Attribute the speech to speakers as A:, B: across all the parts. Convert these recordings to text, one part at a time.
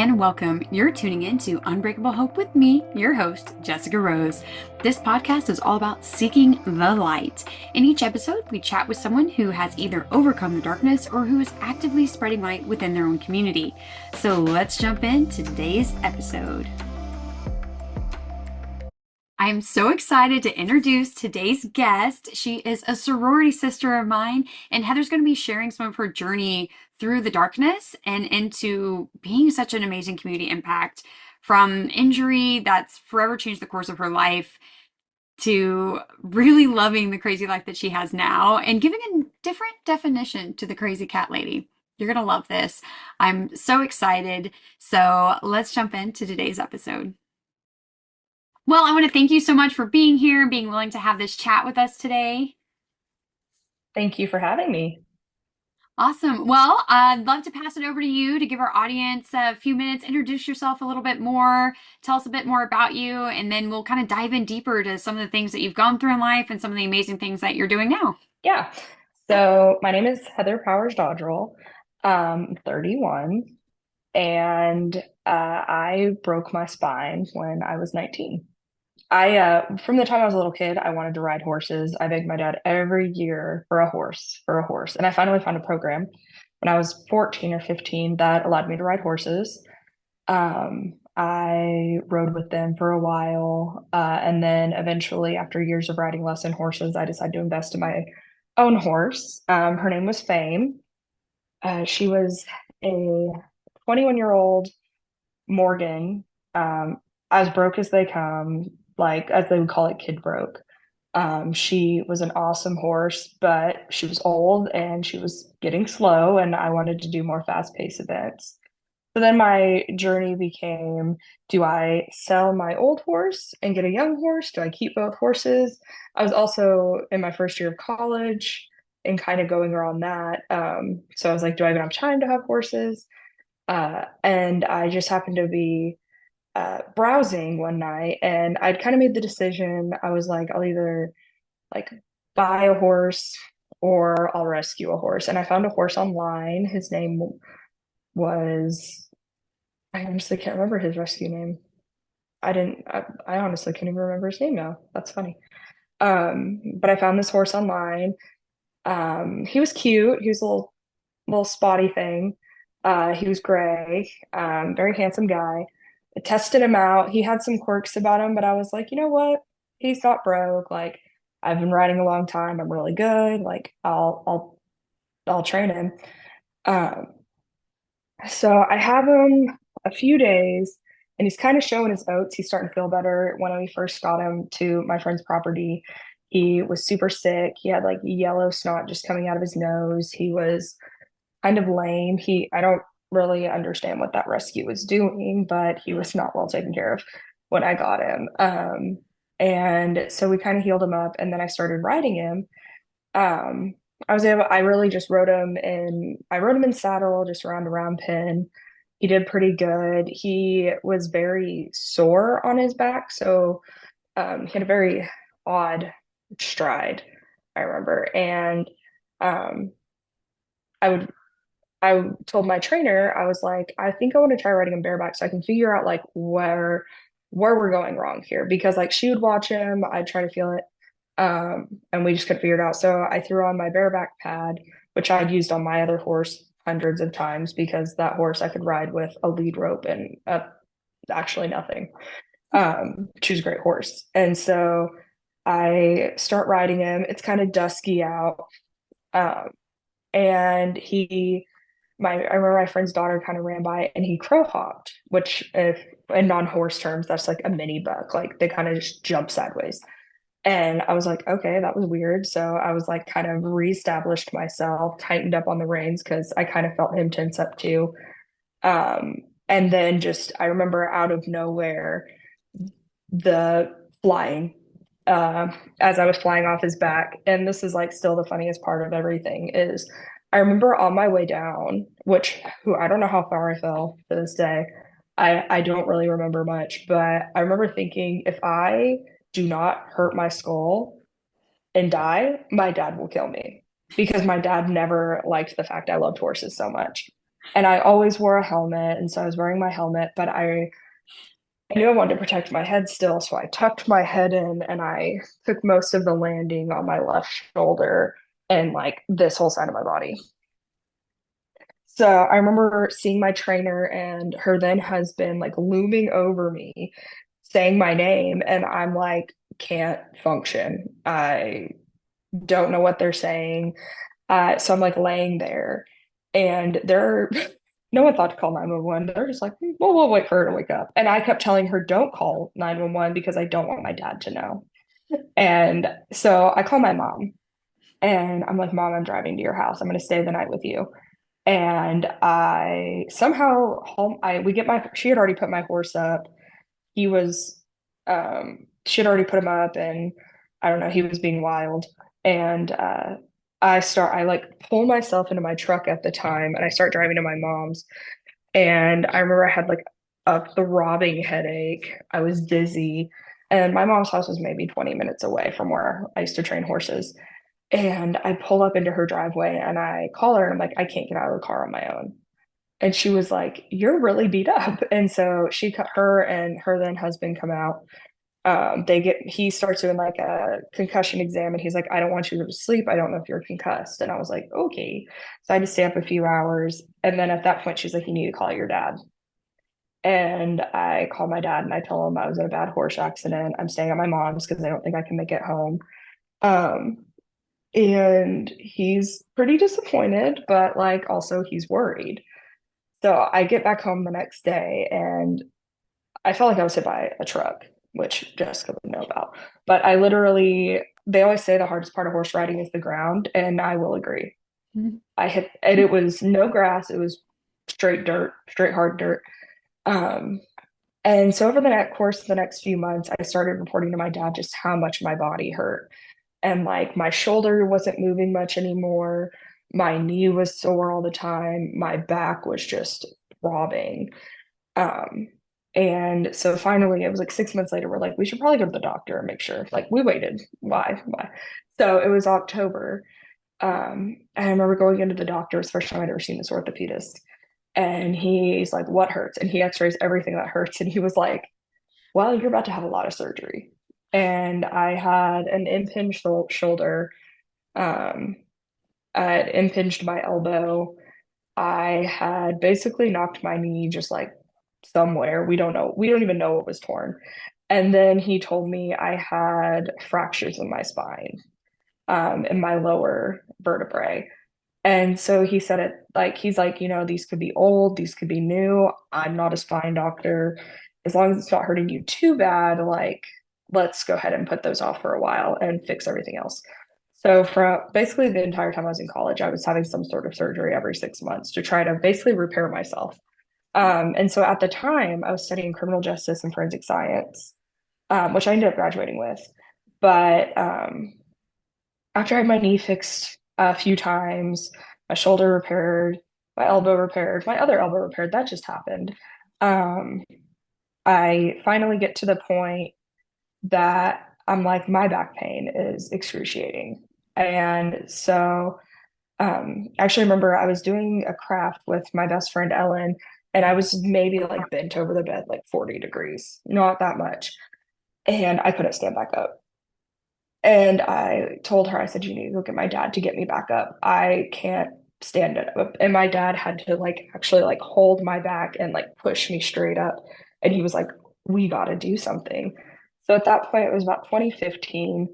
A: and welcome. You're tuning in to Unbreakable Hope with me, your host, Jessica Rose. This podcast is all about seeking the light. In each episode, we chat with someone who has either overcome the darkness or who is actively spreading light within their own community. So let's jump into today's episode. I'm so excited to introduce today's guest. She is a sorority sister of mine, and Heather's going to be sharing some of her journey through the darkness and into being such an amazing community impact, from injury that's forever changed the course of her life to really loving the crazy life that she has now and giving a different definition to the crazy cat lady. You're going to love this. I'm so excited. So let's jump into today's episode. Well, I want to thank you so much for being here and being willing to have this chat with us today.
B: Thank you for having me.
A: Awesome. Well, I'd love to pass it over to you to give our audience a few minutes, introduce yourself a little bit more, tell us a bit more about you, and then we'll kind of dive in deeper to some of the things that you've gone through in life and some of the amazing things that you're doing now.
B: Yeah. So my name is Heather Powers-Dodrill. 31, and I broke my spine when I was 19. From the time I was a little kid, I wanted to ride horses. I begged my dad every year for a horse. And I finally found a program when I was 14 or 15 that allowed me to ride horses. I rode with them for a while, and then eventually, after years of riding lesson horses, I decided to invest in my own horse. Her name was Fame. She was a 21-year-old Morgan, as broke as they come, like as they would call it, kid broke. She was an awesome horse, but she was old and she was getting slow, and I wanted to do more fast-paced events. So then my journey became, do I sell my old horse and get a young horse? Do I keep both horses? I was also in my first year of college and kind of going around that. So I was like, do I even have time to have horses? And I just happened to be browsing one night, and I'd kind of made the decision. I was like, I'll either like buy a horse or I'll rescue a horse. And I found a horse online. His name was, I honestly can't remember his rescue name. I honestly can't even remember his name now. That's funny. But I found this horse online. He was cute. He was a little spotty thing. He was gray, very handsome guy. I tested him out. He had some quirks about him, but I was like, you know what? He's not broke. Like, I've been riding a long time. I'm really good. Like, I'll train him. Um, so I have him a few days, and he's kind of showing his oats. He's starting to feel better. When we first got him to my friend's property, he was super sick. He had like yellow snot just coming out of his nose. He was kind of lame. I don't really understand what that rescue was doing, but he was not well taken care of when I got him. And so we kind of healed him up, and then I started riding him. Um, I really just I rode him in saddle, just around a round pen. He did pretty good. He was very sore on his back, so he had a very odd stride, I remember. And um, I would I told my trainer, I was like, I think I want to try riding him bareback so I can figure out like where we're going wrong here. Because like she would watch him, I'd try to feel it. And we just couldn't figure it out. So I threw on my bareback pad, which I'd used on my other horse hundreds of times, because that horse I could ride with a lead rope and actually nothing. She was a great horse. And so I start riding him. It's kind of dusky out. Um, and I remember my friend's daughter kind of ran by and he crow hopped, which, if in non-horse terms, that's like a mini buck. Like they kind of just jump sideways. And I was like, okay, that was weird. So I was like, kind of reestablished myself, tightened up on the reins because I kind of felt him tense up too. And then just, I remember out of nowhere, the flying, uh, as I was flying off his back. And this is like still the funniest part of everything is I remember on my way down, I don't know how far I fell to this day. I don't really remember much, but I remember thinking, if I do not hurt my skull and die, my dad will kill me, because my dad never liked the fact I loved horses so much. And I always wore a helmet, and so I was wearing my helmet, but I knew I wanted to protect my head still, so I tucked my head in and I took most of the landing on my left shoulder and like this whole side of my body. So I remember seeing my trainer and her then husband like looming over me, saying my name, and I'm like, can't function. I don't know what they're saying. So I'm like laying there, and they're no one thought to call 911. They're just like, well, we'll wait for her to wake up. And I kept telling her, don't call 911 because I don't want my dad to know. And so I call my mom and I'm like, Mom, I'm driving to your house. I'm going to stay the night with you. And I somehow home I we get my she had already put my horse up. He was she had already put him up, and I don't know, he was being wild. And I like pull myself into my truck at the time and I start driving to my mom's. And I remember I had like a throbbing headache. I was dizzy. And my mom's house was maybe 20 minutes away from where I used to train horses. And I pull up into her driveway and I call her and I'm like, I can't get out of the car on my own. And she was like, You're really beat up. And so her and her then husband come out. He starts doing like a concussion exam and he's like, I don't want you to go to sleep. I don't know if you're concussed. And I was like, okay. So I had to stay up a few hours. And then at that point, she's like, you need to call your dad. And I called my dad and I told him I was in a bad horse accident. I'm staying at my mom's because I don't think I can make it home. Um, and he's pretty disappointed, but like also he's worried. So I get back home the next day and I felt like I was hit by a truck, which Jessica would know about. But I literally, they always say the hardest part of horse riding is the ground, and I will agree. I hit, and it was no grass, it was straight dirt, straight hard dirt. Um, and so over the next course of the next few months, I started reporting to my dad just how much my body hurt. And like my shoulder wasn't moving much anymore. My knee was sore all the time. My back was just throbbing. Um, and so finally, it was like 6 months later, we're like, we should probably go to the doctor and make sure. Like, we waited. Why? Why? So it was October. And I remember going into the doctor. It's the first time I'd ever seen this orthopedist. And he's like, What hurts? And he x-rays everything that hurts. And he was like, Well, you're about to have a lot of surgery. And I had an impinged shoulder. Um, I had impinged my elbow. I had basically knocked my knee just like somewhere. We don't know. We don't even know what was torn. And then he told me I had fractures in my spine, in my lower vertebrae. And so he said it like, he's like, these could be old, these could be new. I'm not a spine doctor. As long as it's not hurting you too bad, like, let's go ahead and put those off for a while and fix everything else. So for basically the entire time I was in college, I was having some sort of surgery every 6 months to try to basically repair myself. And so at the time, I was studying criminal justice and forensic science, which I ended up graduating with. But after I had my knee fixed a few times, my shoulder repaired, my elbow repaired, my other elbow repaired, that just happened. Um, I finally get to the point that I'm like, my back pain is excruciating. And so actually remember I was doing a craft with my best friend Ellen, and I was maybe like bent over the bed like 40 degrees, not that much. And I couldn't stand back up. And I told her, I said, you need to go get my dad to get me back up. I can't stand it up. And my dad had to like actually like hold my back and like push me straight up. And he was like, we got to do something. So at that point, it was about 2015.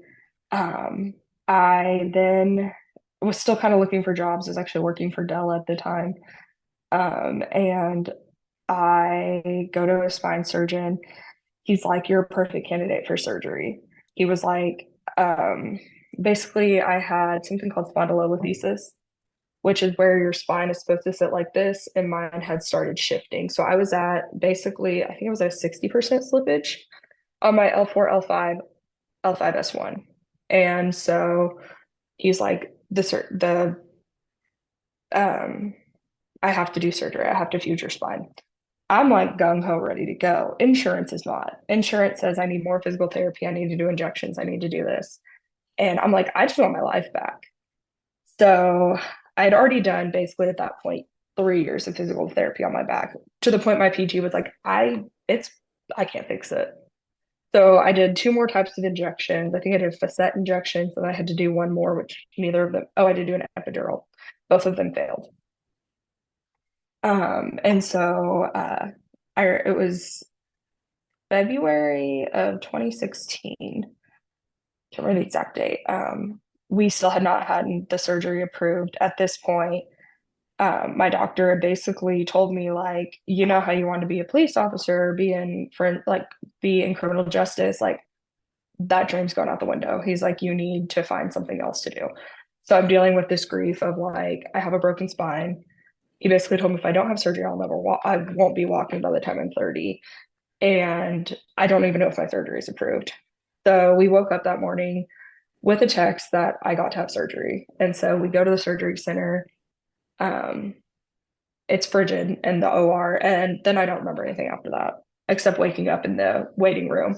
B: I then was still kind of looking for jobs. I was actually working for Dell at the time. And I go to a spine surgeon. He's like, You're a perfect candidate for surgery. He was like, um, basically, I had something called spondylolisthesis, which is where your spine is supposed to sit like this, and mine had started shifting. So I was at basically, I think I was at 60% slippage on my L4, L5, L5, S1. And so he's like, the I have to do surgery. I have to fuse your spine. I'm like gung ho, ready to go. Insurance is not. Insurance says I need more physical therapy. I need to do injections. I need to do this. And I'm like, I just want my life back. So I'd already done basically at that point. 3 years of physical therapy on my back to the point my PG was like, I can't fix it. So I did two more types of injections. I think I did facet injections, and I had to do one more, which neither of them, oh, I did do an epidural. Both of them failed. And so it was February of 2016. Can't remember the exact date. We still had not had the surgery approved at this point. My doctor had basically told me, like, you know how you want to be a police officer, be in criminal justice, like that dream's going out the window. He's like, you need to find something else to do. So I'm dealing with this grief of like, I have a broken spine. He basically told me if I don't have surgery, I'll never walk. I won't be walking by the time I'm 30. And I don't even know if my surgery is approved. So we woke up that morning with a text that I got to have surgery. And so we go to the surgery center. Um, it's frigid in the OR. And then I don't remember anything after that, except waking up in the waiting room.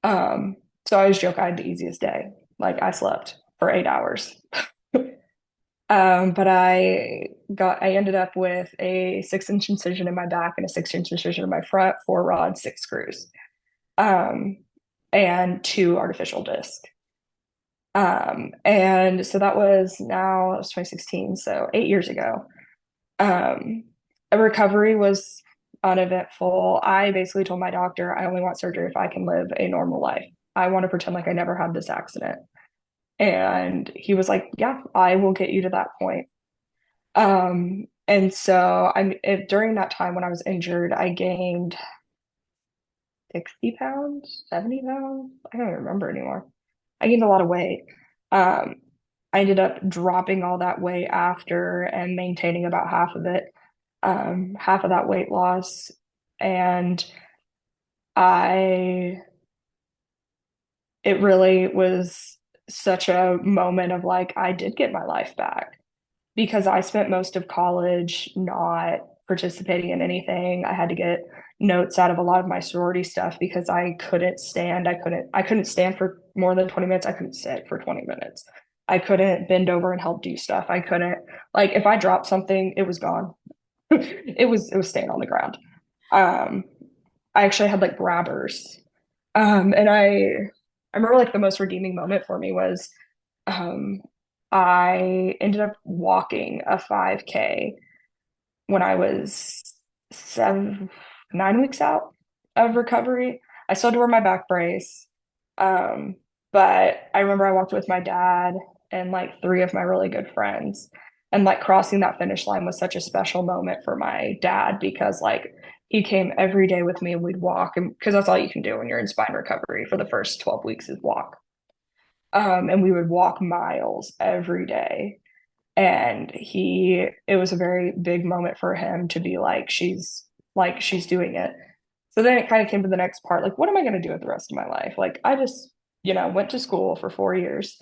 B: Um, so I always joke I had the easiest day. Like I slept for 8 hours. But I ended up with a 6 inch incision in my back and a 6 inch incision in my front, 4 rods, 6 screws, um, and two artificial discs. And so that was 2016, so 8 years ago. Um, a recovery was uneventful. I basically told my doctor I only want surgery if I can live a normal life. I want to pretend like I never had this accident. And he was like, yeah, I will get you to that point. And so during that time when I was injured, I gained 60 pounds, 70 pounds. I don't even remember anymore. I gained a lot of weight. Um, I ended up dropping all that weight after and maintaining about half of it, half of that weight loss. And I, it really was such a moment of like, I did get my life back because I spent most of college not participating in anything. I had to get notes out of a lot of my sorority stuff because I couldn't stand. I couldn't stand for more than 20 minutes. I couldn't sit for 20 minutes. I couldn't bend over and help do stuff. I couldn't, like, if I dropped something, it was gone. It was staying on the ground. Um, I actually had like grabbers. And I remember like the most redeeming moment for me was um I ended up walking a 5K when I was 9 weeks out of recovery. I still had to wear my back brace. Um, but I remember I walked with my dad and like three of my really good friends. And like crossing that finish line was such a special moment for my dad because like he came every day with me and we'd walk and because that's all you can do when you're in spine recovery for the first 12 weeks is walk. And we would walk miles every day. And it was a very big moment for him to be like she's doing it. So then it kind of came to the next part, like, what am I going to do with the rest of my life? Like, I just, went to school for 4 years,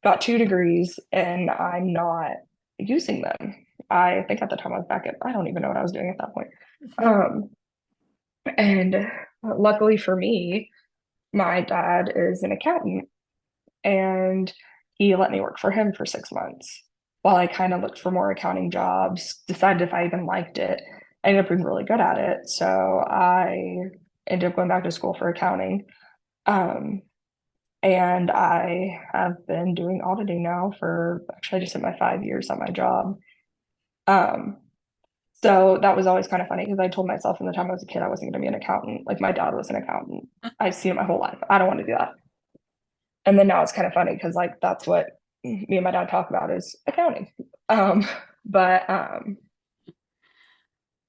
B: got 2 degrees, and I'm not using them. I think at the time I was back I don't even know what I was doing at that point. Um, and luckily for me, my dad is an accountant and he let me work for him for 6 months while I kind of looked for more accounting jobs, decided if I even liked it. I ended up being really good at it. So I ended up going back to school for accounting. Um, and I have been doing auditing now for actually I just hit my 5 years at my job. Um, so that was always kind of funny because I told myself from the time I was a kid I wasn't going to be an accountant. Like my dad was an accountant. I've seen it my whole life. I don't want to do that. And then now it's kind of funny because like that's what me and my dad talk about is accounting. Um, but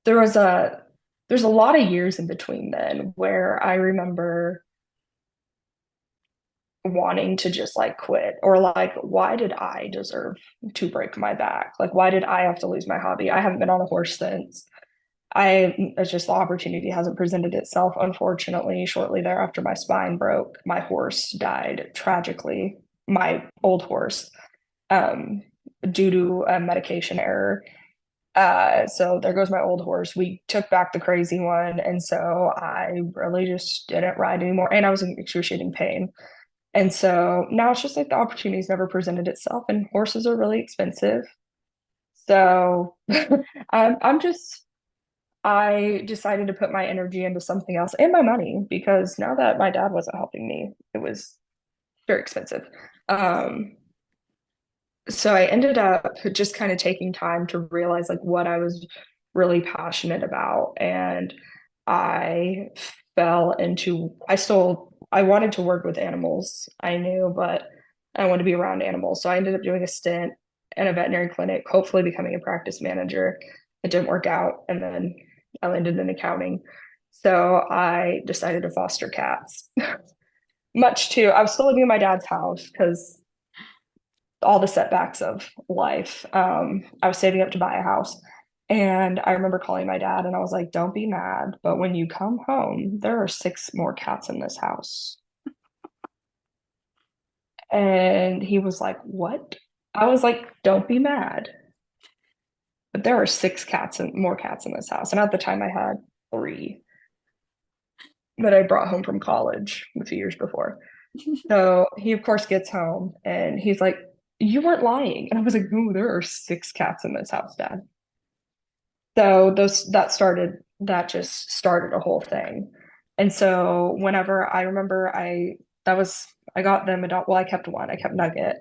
B: there was a there's a lot of years in between then where I remember wanting to just like quit or like why did I deserve to break my back? Like why did I have to lose my hobby? I haven't been on a horse since. It's just the opportunity hasn't presented itself. Unfortunately, shortly thereafter, my spine broke. My horse died tragically, my old horse, um, due to a medication error. So there goes my old horse. We took back the crazy one. And so I really just didn't ride anymore. And I was in excruciating pain. And so now it's just like the opportunity's never presented itself, and horses are really expensive. So I'm just, I decided to put my energy into something else and my money because now that my dad wasn't helping me, it was very expensive. Um, so I ended up just kind of taking time to realize like what I was really passionate about. And I fell into, I wanted to work with animals, I knew, but I wanted to be around animals. So I ended up doing a stint in a veterinary clinic, hopefully becoming a practice manager. It didn't work out. And then I landed in accounting. So I decided to foster cats. Much to, I was still living in my dad's house because all the setbacks of life. I was saving up to buy a house. And I remember calling my dad and I was like, don't be mad, but when you come home, there are six more cats in this house. And he was like, what? I was like, don't be mad, but there are six cats and more cats in this house. And at the time, I had three that I brought home from college a few years before. So he, of course, gets home and he's like, you weren't lying. And I was like, no, there are six cats in this house, Dad. So that just started a whole thing. And so whenever I remember I got them adopt well, I kept one, I kept Nugget,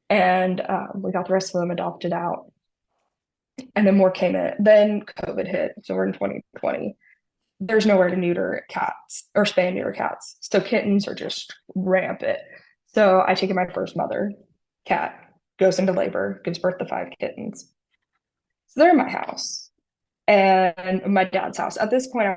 B: and we got the rest of them adopted out. And then more came in. Then COVID hit. So we're in 2020. There's nowhere to neuter cats or spay and neuter cats. So kittens are just rampant. So I take in my first mother cat, goes into labor, gives birth to five kittens. So they're in my house and my dad's house. At this point,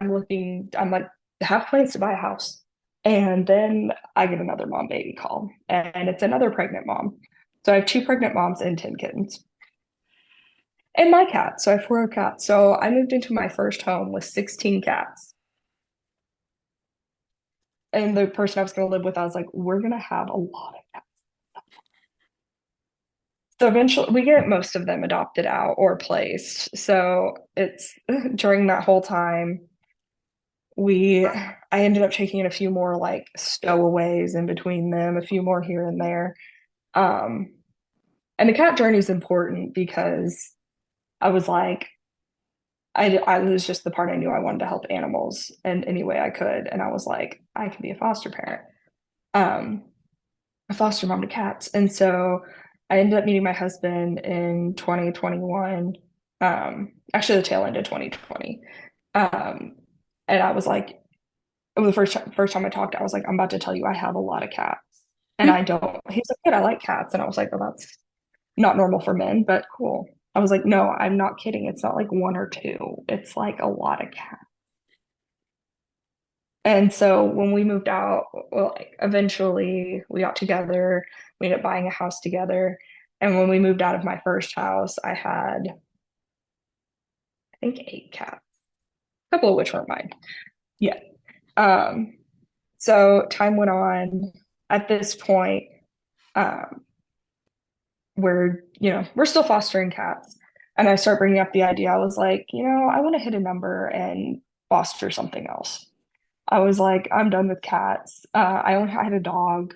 B: I'm like, have plans to buy a house. And then I get another mom baby call, and it's another pregnant mom. So I have two pregnant moms and 10 kittens. And my cat. So I have four cats. So I moved into my first home with 16 cats. And the person I was going to live with, I was like, we're going to have a lot of cats. So eventually we get most of them adopted out or placed. So it's during that whole time, I ended up taking in a few more like stowaways in between them, a few more here and there. Um, and the cat journey is important because I was like, I was just the part I knew I wanted to help animals in any way I could. And I was like, I can be a foster parent, um, a foster mom to cats. And so I ended up meeting my husband in 2021, actually the tail end of 2020. And I was like, the first time I talked, I was like, I'm about to tell you I have a lot of cats. And I don't, he's like, good, I like cats. And I was like, well, that's not normal for men, but cool. I was like, no, I'm not kidding. It's not like one or two. It's like a lot of cats. And so when we moved out, well, eventually we got together. We ended up buying a house together. And when we moved out of my first house, I had, I think, eight cats, a couple of which weren't mine. Yeah. Um, so time went on. At this point, um, we're still fostering cats. And I start bringing up the idea. I was like, I want to hit a number and foster something else. I was like, I'm done with cats. I only had a dog.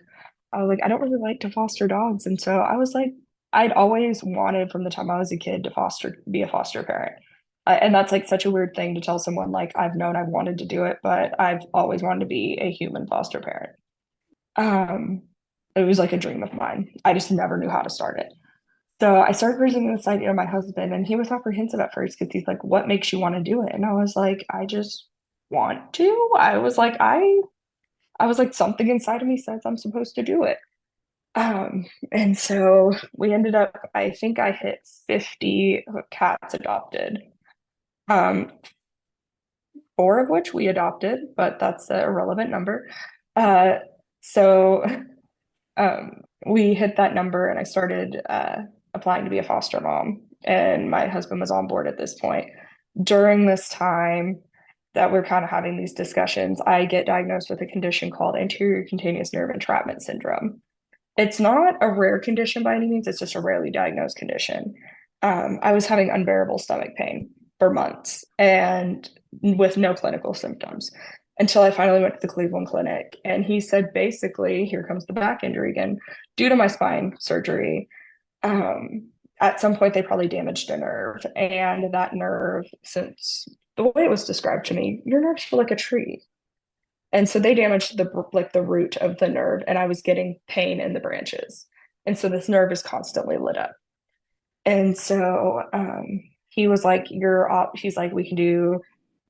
B: I was like, I don't really like to foster dogs. And so I was like, I'd always wanted from the time I was a kid to be a foster parent. And that's like such a weird thing to tell someone like I've known I've wanted to do it, but I've always wanted to be a human foster parent. Um, it was like a dream of mine. I just never knew how to start it. So I started presenting this idea to my husband, and he was apprehensive at first because he's like, "What makes you want to do it?" And I was like, "I just want to." I was like, something inside of me says I'm supposed to do it. And so we ended up, I think I hit 50 cats adopted. Um, four of which we adopted, but that's a irrelevant number. Uh, so we hit that number and I started applying to be a foster mom. And my husband was on board at this point. During this time that we're kind of having these discussions, I get diagnosed with a condition called anterior cutaneous nerve entrapment syndrome. It's not a rare condition by any means, it's just a rarely diagnosed condition. I was having unbearable stomach pain for months and with no clinical symptoms until I finally went to the Cleveland Clinic. And he said, basically, here comes the back injury again, due to my spine surgery. Um, at some point they probably damaged a nerve. And that nerve, since the way it was described to me, your nerves feel like a tree. And so they damaged the root of the nerve, and I was getting pain in the branches. And so this nerve is constantly lit up. And so he was like, he's like, we can do,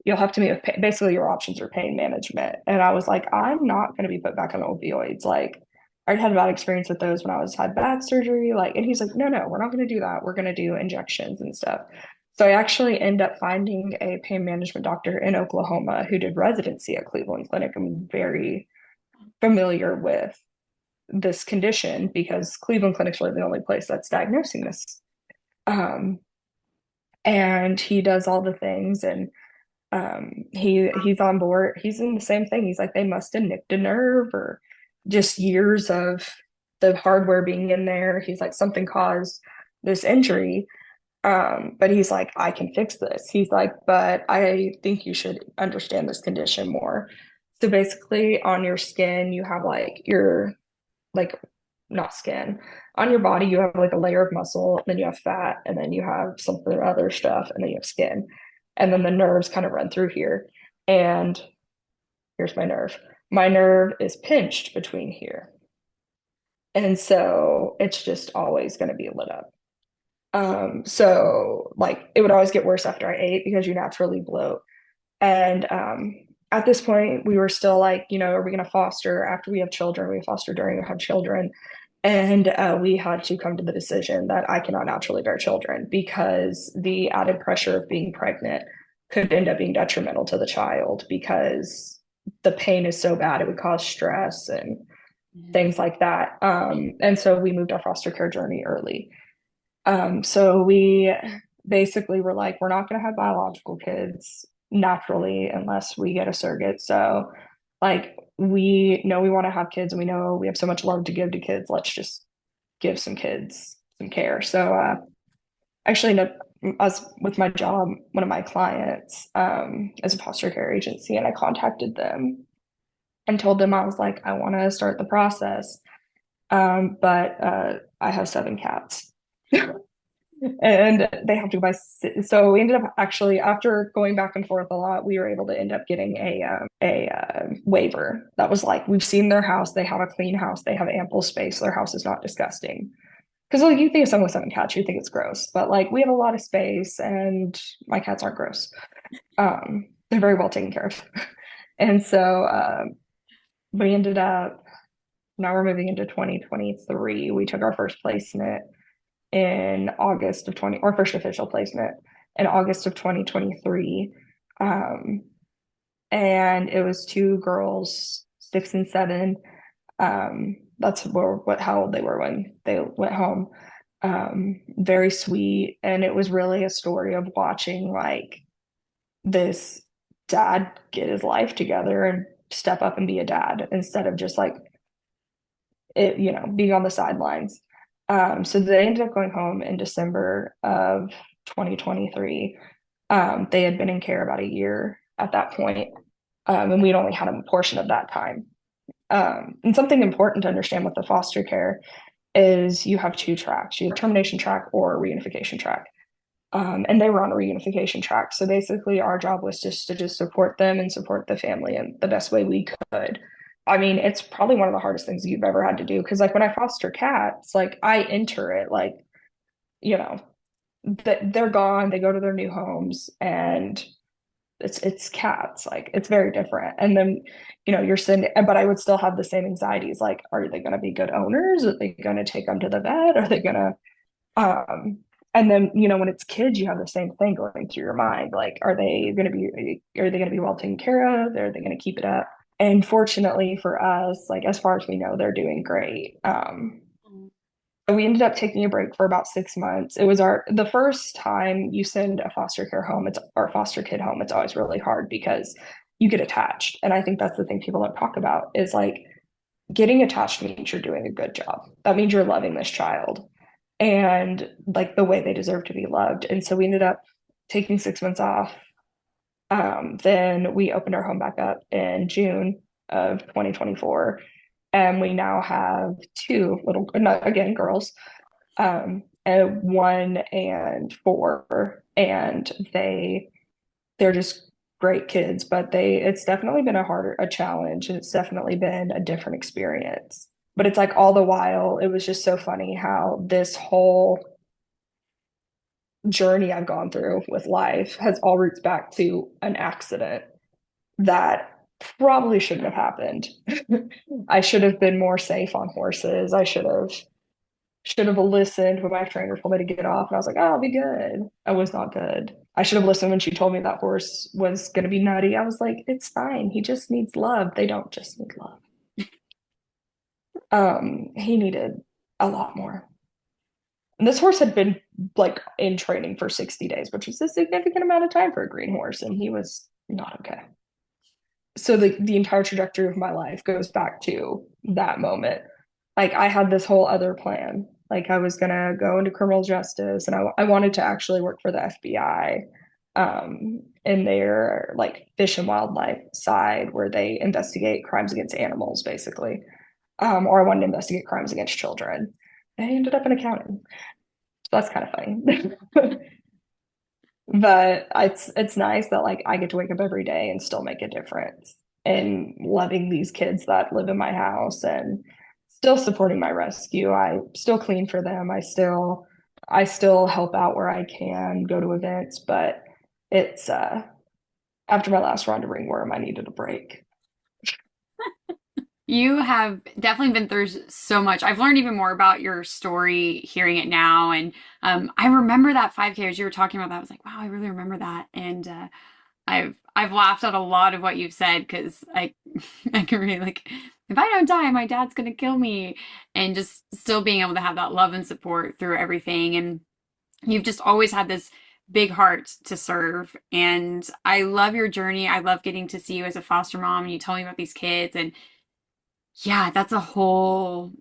B: you'll have to meet with basically your options are pain management. And I was like, I'm not going to be put back on opioids. Like, I'd had a bad experience with those when had back surgery. Like, and he's like, no, no, we're not going to do that. We're going to do injections and stuff. So I actually end up finding a pain management doctor in Oklahoma who did residency at Cleveland Clinic and was very familiar with this condition because Cleveland Clinic's really the only place that's diagnosing this. Um, and he does all the things, and he's on board. He's in the same thing. He's like, they must have nicked a nerve or just years of the hardware being in there. He's like, something caused this injury. But he's like, I can fix this. He's like, but I think you should understand this condition more. So basically, on your skin, you have like your like not skin. On your body, you have like a layer of muscle, then you have fat, and then you have some other stuff, and then you have skin. And then the nerves kind of run through here. And here's my nerve. My nerve is pinched between here. And so it's just always going to be lit up. So like it would always get worse after I ate because you naturally bloat. And at this point, we were still like, are we going to foster after we have children? We foster during we have children. And we had to come to the decision that I cannot naturally bear children because the added pressure of being pregnant could end up being detrimental to the child because the pain is so bad, it would cause stress and
A: Yeah.
B: things like that. And so we moved our foster care journey early. So we basically were like, we're not going to have biological kids naturally unless we get a surrogate. So, like, we know we want to have kids and we know we have so much love to give to kids. Let's just give some kids some care. So, actually, I was with my job, one of my clients is a foster care agency, and I contacted them and told them I was like, I want to start the process, but I have 7 cats. And they have to buy. So we ended up actually, after going back and forth a lot, we were able to end up getting a waiver that was like, we've seen their house, they have a clean house, they have ample space, their house is not disgusting. Because like you think of someone with 7 cats, you think it's gross, but like we have a lot of space, and my cats aren't gross. They're very well taken care of, and so we ended up. Now we're moving into 2023. We took our first placement in August of 20, or first official placement in August of 2023. Um, and it was 2 girls, 6 and 7. That's how old they were when they went home. Very sweet. And it was really a story of watching like this dad get his life together and step up and be a dad instead of just like being on the sidelines. So they ended up going home in December of 2023. They had been in care about a year at that point, and we'd only had a portion of that time. And something important to understand with the foster care is you have 2 tracks. You have termination track or reunification track. And they were on a reunification track. So basically, our job was just to just support them and support the family in the best way we could. I mean, it's probably one of the hardest things you've ever had to do because, like, when I foster cats, like, I enter it like, you know, that they're gone, they go to their new homes, and it's cats. Like, it's very different. And then, you're sending, but I would still have the same anxieties. Like, are they going to be good owners? Are they going to take them to the vet? Are they going to um, and then, when it's kids, you have the same thing going through your mind. Like, are they going to be well taken care of? Are they going to keep it up? And fortunately for us, like, as far as we know, they're doing great. We ended up taking a break for about 6 months. It was the first time you send a foster care home, it's our foster kid home. It's always really hard because you get attached. And I think that's the thing people don't talk about is like getting attached means you're doing a good job. That means you're loving this child and like the way they deserve to be loved. And so we ended up taking 6 months off. Then we opened our home back up in June of 2024. And we now have 2 little, not, again, girls. 1 and 4, and they're just great kids, but it's definitely been a challenge, and it's definitely been a different experience. But it's like all the while, it was just so funny how this whole journey I've gone through with life has all roots back to an accident that probably shouldn't have happened. I should have been more safe on horses. I should have listened when my trainer told me to get off, and I was like, "Oh, I'll be good." I was not good. I should have listened when she told me that horse was going to be nutty. I was like, "It's fine. He just needs love. They don't just need love." He needed a lot more. And this horse had been like in training for 60 days, which is a significant amount of time for a green horse, and he was not okay. So the entire trajectory of my life goes back to that moment. Like I had this whole other plan. Like I was gonna go into criminal justice, and I wanted to actually work for the FBI, in their like fish and wildlife side where they investigate crimes against animals, basically. Or I wanted to investigate crimes against children. I ended up in accounting. So that's kind of funny. But it's nice that like I get to wake up every day and still make a difference in loving these kids that live in my house and still supporting my rescue. I still clean for them. I still help out where I can, go to events, but it's after my last round of ringworm, I needed a break.
A: You have definitely been through so much. I've learned even more about your story hearing it now. And I remember that 5K as you were talking about that. I was like, wow, I really remember that. And I've laughed at a lot of what you've said because I I can really like if I don't die, my dad's gonna kill me. And just still being able to have that love and support through everything. And you've just always had this big heart to serve. And I love your journey. I love getting to see you as a foster mom and you tell me about these kids. And yeah, that's a whole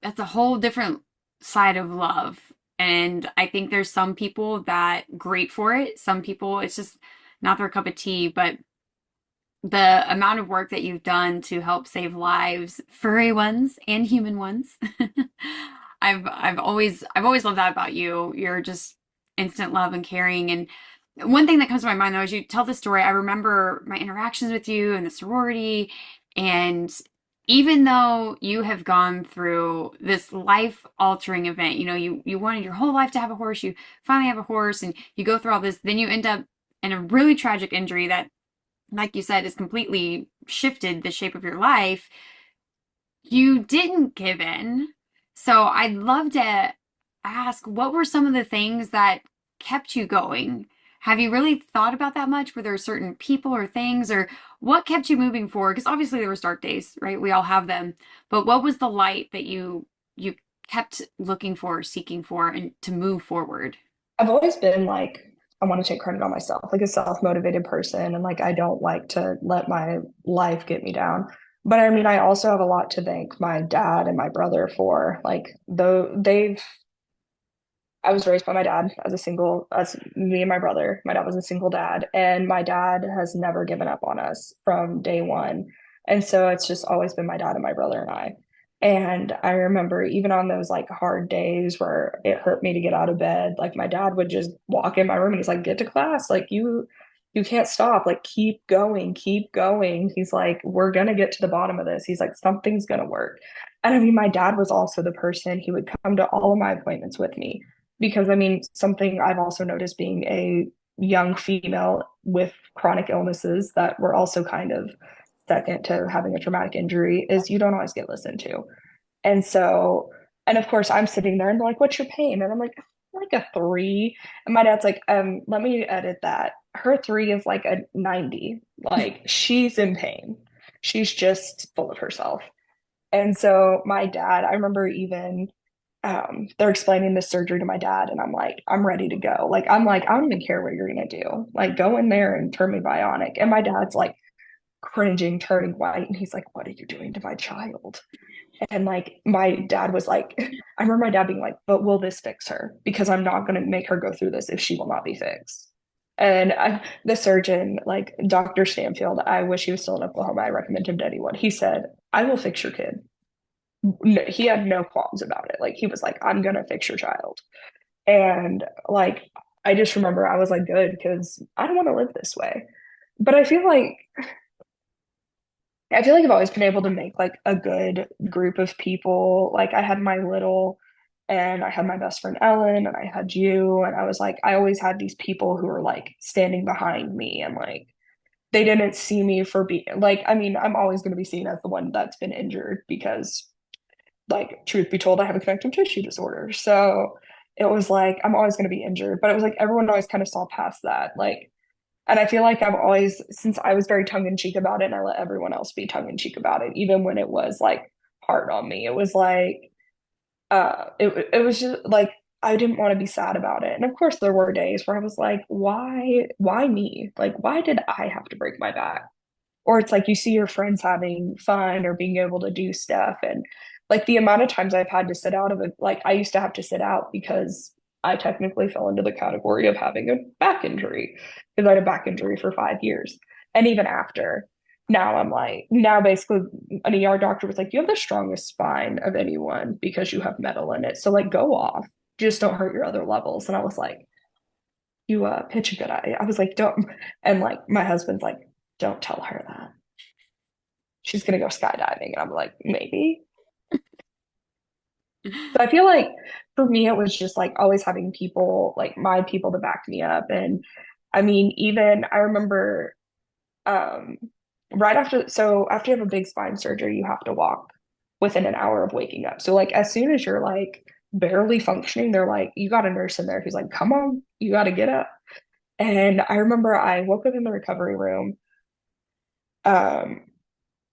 A: different side of love. And I think there's some people that great for it. Some people it's just not their cup of tea, but the amount of work that you've done to help save lives, furry ones and human ones. I've always loved that about you. You're just instant love and caring. And one thing that comes to my mind though, as you tell the story, I remember my interactions with you and the sorority. And even though you have gone through this life altering event, you wanted your whole life to have a horse, you finally have a horse and you go through all this, then you end up in a really tragic injury that like you said, has completely shifted the shape of your life, you didn't give in. So I'd love to ask what were some of the things that kept you going? Have you really thought about that much? Were there certain people or things, or what kept you moving forward? Because obviously there was dark days, right? We all have them. But what was the light that you kept looking for, seeking for, and to move forward?
B: I've always been like, I want to take credit on myself, like a self-motivated person. And like, I don't like to let my life get me down. But I mean, I also have a lot to thank my dad and my brother for. Like, though I was raised by my dad as me and my brother. My dad was a single dad, and my dad has never given up on us from day one. And so it's just always been my dad and my brother and I. And I remember even on those like hard days where it hurt me to get out of bed, like my dad would just walk in my room and he's like, "Get to class. Like you can't stop. Like keep going, keep going." He's like, "We're gonna get to the bottom of this." He's like, "Something's gonna work." And I mean, my dad was also the person, he would come to all of my appointments with me because I mean, something I've also noticed being a young female with chronic illnesses that were also kind of second to having a traumatic injury is you don't always get listened to. And so, and of course, I'm sitting there and they're like, "What's your pain?" And I'm like a 3. And my dad's like, let me edit that. Her 3 is like a 90. Like she's in pain. She's just full of herself. And so my dad, I remember even they're explaining this surgery to my dad, and I'm like, I'm ready to go. Like, I'm like, I don't even care what you're gonna do. Like, go in there and turn me bionic. And my dad's like cringing, turning white, and he's like, "What are you doing to my child?" And like my dad was like, I remember my dad being like, "But will this fix her? Because I'm not gonna make her go through this if she will not be fixed." And the surgeon, like Dr. Stanfield, I wish he was still in Oklahoma. I recommend him to anyone. He said, "I will fix your kid." No, he had no qualms about it. Like he was like, "I'm gonna fix your child." And like, I just remember I was like, good, because I don't want to live this way. But I feel like I've always been able to make like a good group of people. Like I had my little, and I had my best friend Ellen, and I had you, and I was like, I always had these people who were like standing behind me, and like they didn't see me for being like, I mean, I'm always going to be seen as the one that's been injured because, like, truth be told, I have a connective tissue disorder. So it was like I'm always going to be injured, but it was like everyone always kind of saw past that. Like, and I feel like I've always, since I was very tongue in cheek about it, and I let everyone else be tongue in cheek about it, even when it was like hard on me. It was like, it was just like I didn't want to be sad about it. And of course, there were days where I was like, why me? Like, why did I have to break my back? Or it's like you see your friends having fun or being able to do stuff. And like the amount of times I've had to sit out of it, like I used to have to sit out because I technically fell into the category of having a back injury because I had a back injury for 5 years. And even after, now I'm like, now basically an ER doctor was like, you have the strongest spine of anyone because you have metal in it. So like go off, just don't hurt your other levels. And I was like, you pitch a good idea. I was like, don't. And like my husband's like, don't tell her that she's gonna go skydiving. And I'm like, maybe. So I feel like for me, it was just like always having people, like my people to back me up. And I mean, even I remember um, right after, so after you have a big spine surgery, you have to walk within an hour of waking up. So like as soon as you're like barely functioning, they're like, you got a nurse in there who's like, come on, you got to get up. And I remember I woke up in the recovery room. Um,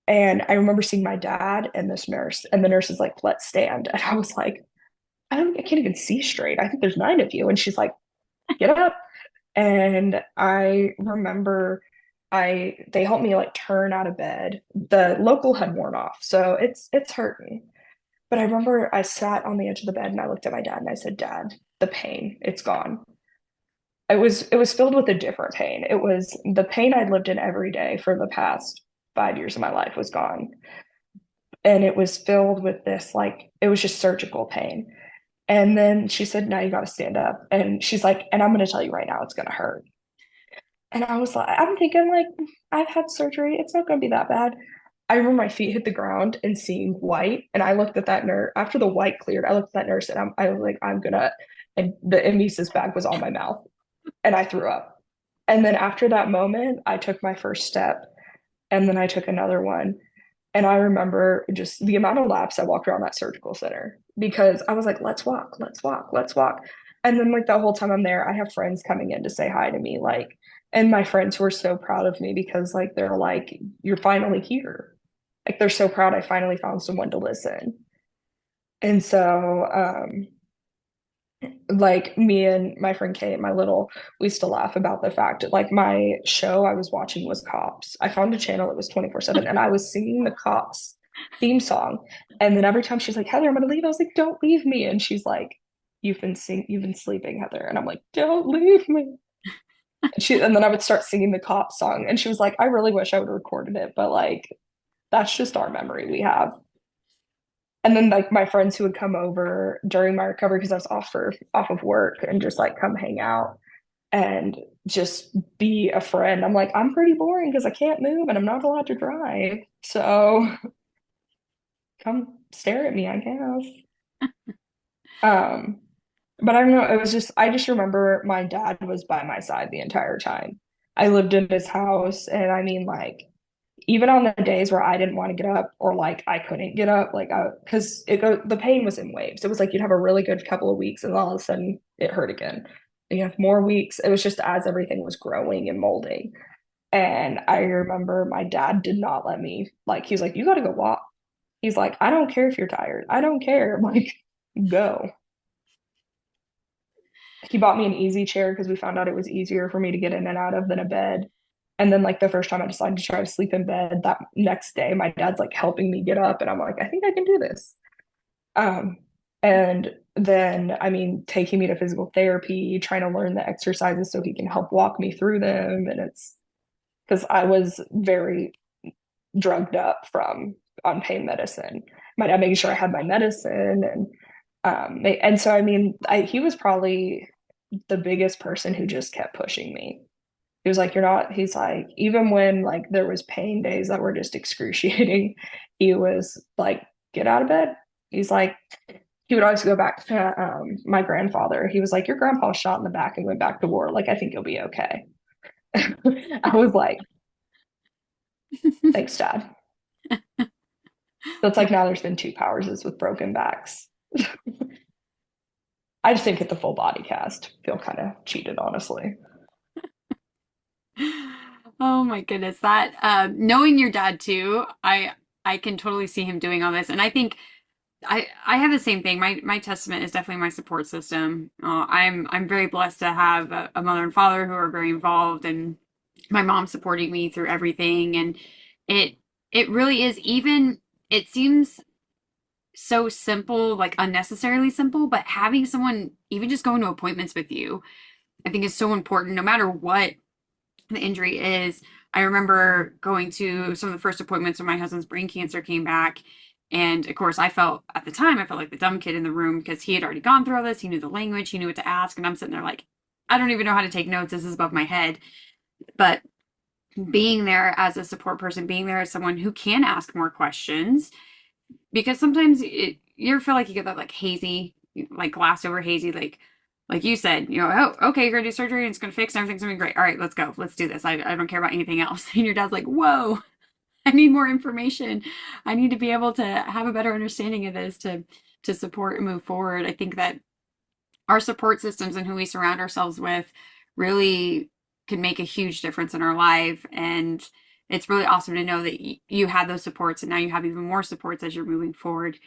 B: And I remember seeing my dad and this nurse, and the nurse is like, let's stand. And I was like, I can't even see straight. I think there's nine of you. And she's like, get up. And I remember they helped me like turn out of bed. The local had worn off, so it's hurting. But I remember I sat on the edge of the bed and I looked at my dad and I said, Dad, the pain, it's gone. It was filled with a different pain. It was the pain I'd lived in every day for the past 5 years of my life was gone. And it was filled with this like it was just surgical pain. And then she said, now you got to stand up. And she's like, and I'm going to tell you right now, it's going to hurt. And I was like, I'm thinking like, I've had surgery. It's not going to be that bad. I remember my feet hit the ground and seeing white. And I looked at that nurse after the white cleared. I looked at that nurse and I was like, I'm gonna. And the emesis bag was on my mouth, and I threw up. And then after that moment, I took my first step, and then I took another one. And I remember just the amount of laps I walked around that surgical center because I was like, let's walk, let's walk, let's walk. And then, like, the whole time I'm there, I have friends coming in to say hi to me. Like, and my friends were so proud of me because, like, they're like, you're finally here. Like, they're so proud I finally found someone to listen. And so, like me and my friend Kate, my little, we used to laugh about the fact that like my show I was watching was Cops. I found a channel that was 24/7 and I was singing the Cops theme song. And then every time she's like, Heather, I'm gonna leave. I was like, don't leave me. And she's like, you've been sleeping, Heather. And I'm like, don't leave me. And then I would start singing the Cops song. And she was like, I really wish I would have recorded it, but like that's just our memory we have. And then like my friends who would come over during my recovery because I was off of work and just like come hang out and just be a friend. I'm like, I'm pretty boring because I can't move and I'm not allowed to drive. So come stare at me, I guess. Um, but I don't know, it was just I just remember my dad was by my side the entire time. I lived in his house and I mean like even on the days where I didn't want to get up or like I couldn't get up, like I because the pain was in waves. It was like you'd have a really good couple of weeks and all of a sudden it hurt again. And you have more weeks. It was just as everything was growing and molding. And I remember my dad did not let me, like, he's like, you got to go walk. He's like, I don't care if you're tired. I don't care. I'm like, go. He bought me an easy chair because we found out it was easier for me to get in and out of than a bed. And then like the first time I decided to try to sleep in bed, that next day my dad's like helping me get up and I'm like, I think I can do this. Um, and then I mean taking me to physical therapy, trying to learn the exercises so he can help walk me through them. And it's because I was very drugged up from on pain medicine. My dad making sure I had my medicine and And so, I mean, he was probably the biggest person who just kept pushing me. He was like, you're not, he's like, even when like there was pain days that were just excruciating, he was like, get out of bed. He's like, he would always go back to my grandfather. He was like, your grandpa was shot in the back and went back to war. Like, I think you'll be okay. I was like, thanks, Dad. So it's like now there's been two Powerses with broken backs. I just didn't get the full body cast. Feel kind of cheated, honestly.
A: Oh my goodness. That knowing your dad too, I can totally see him doing all this. And I think I have the same thing. My testament is definitely my support system. I'm very blessed to have a mother and father who are very involved, and my mom supporting me through everything. And it it really is, even it seems so simple, like unnecessarily simple, but having someone even just going to appointments with you, I think is so important no matter what the injury is. I remember going to some of the first appointments when my husband's brain cancer came back. And of course, I felt at the time, I felt like the dumb kid in the room because he had already gone through all this. He knew the language, he knew what to ask. And I'm sitting there like, I don't even know how to take notes. This is above my head. But being there as a support person, being there as someone who can ask more questions, because sometimes you feel like you get that like hazy, like glassed over hazy, like you said, oh, okay, you're gonna do surgery and it's gonna fix and everything's gonna be great. All right, let's go. Let's do this. I don't care about anything else. And your dad's like, whoa, I need more information. I need to be able to have a better understanding of this to support and move forward. I think that our support systems and who we surround ourselves with really can make a huge difference in our life. And it's really awesome to know that you had those supports and now you have even more supports as you're moving forward.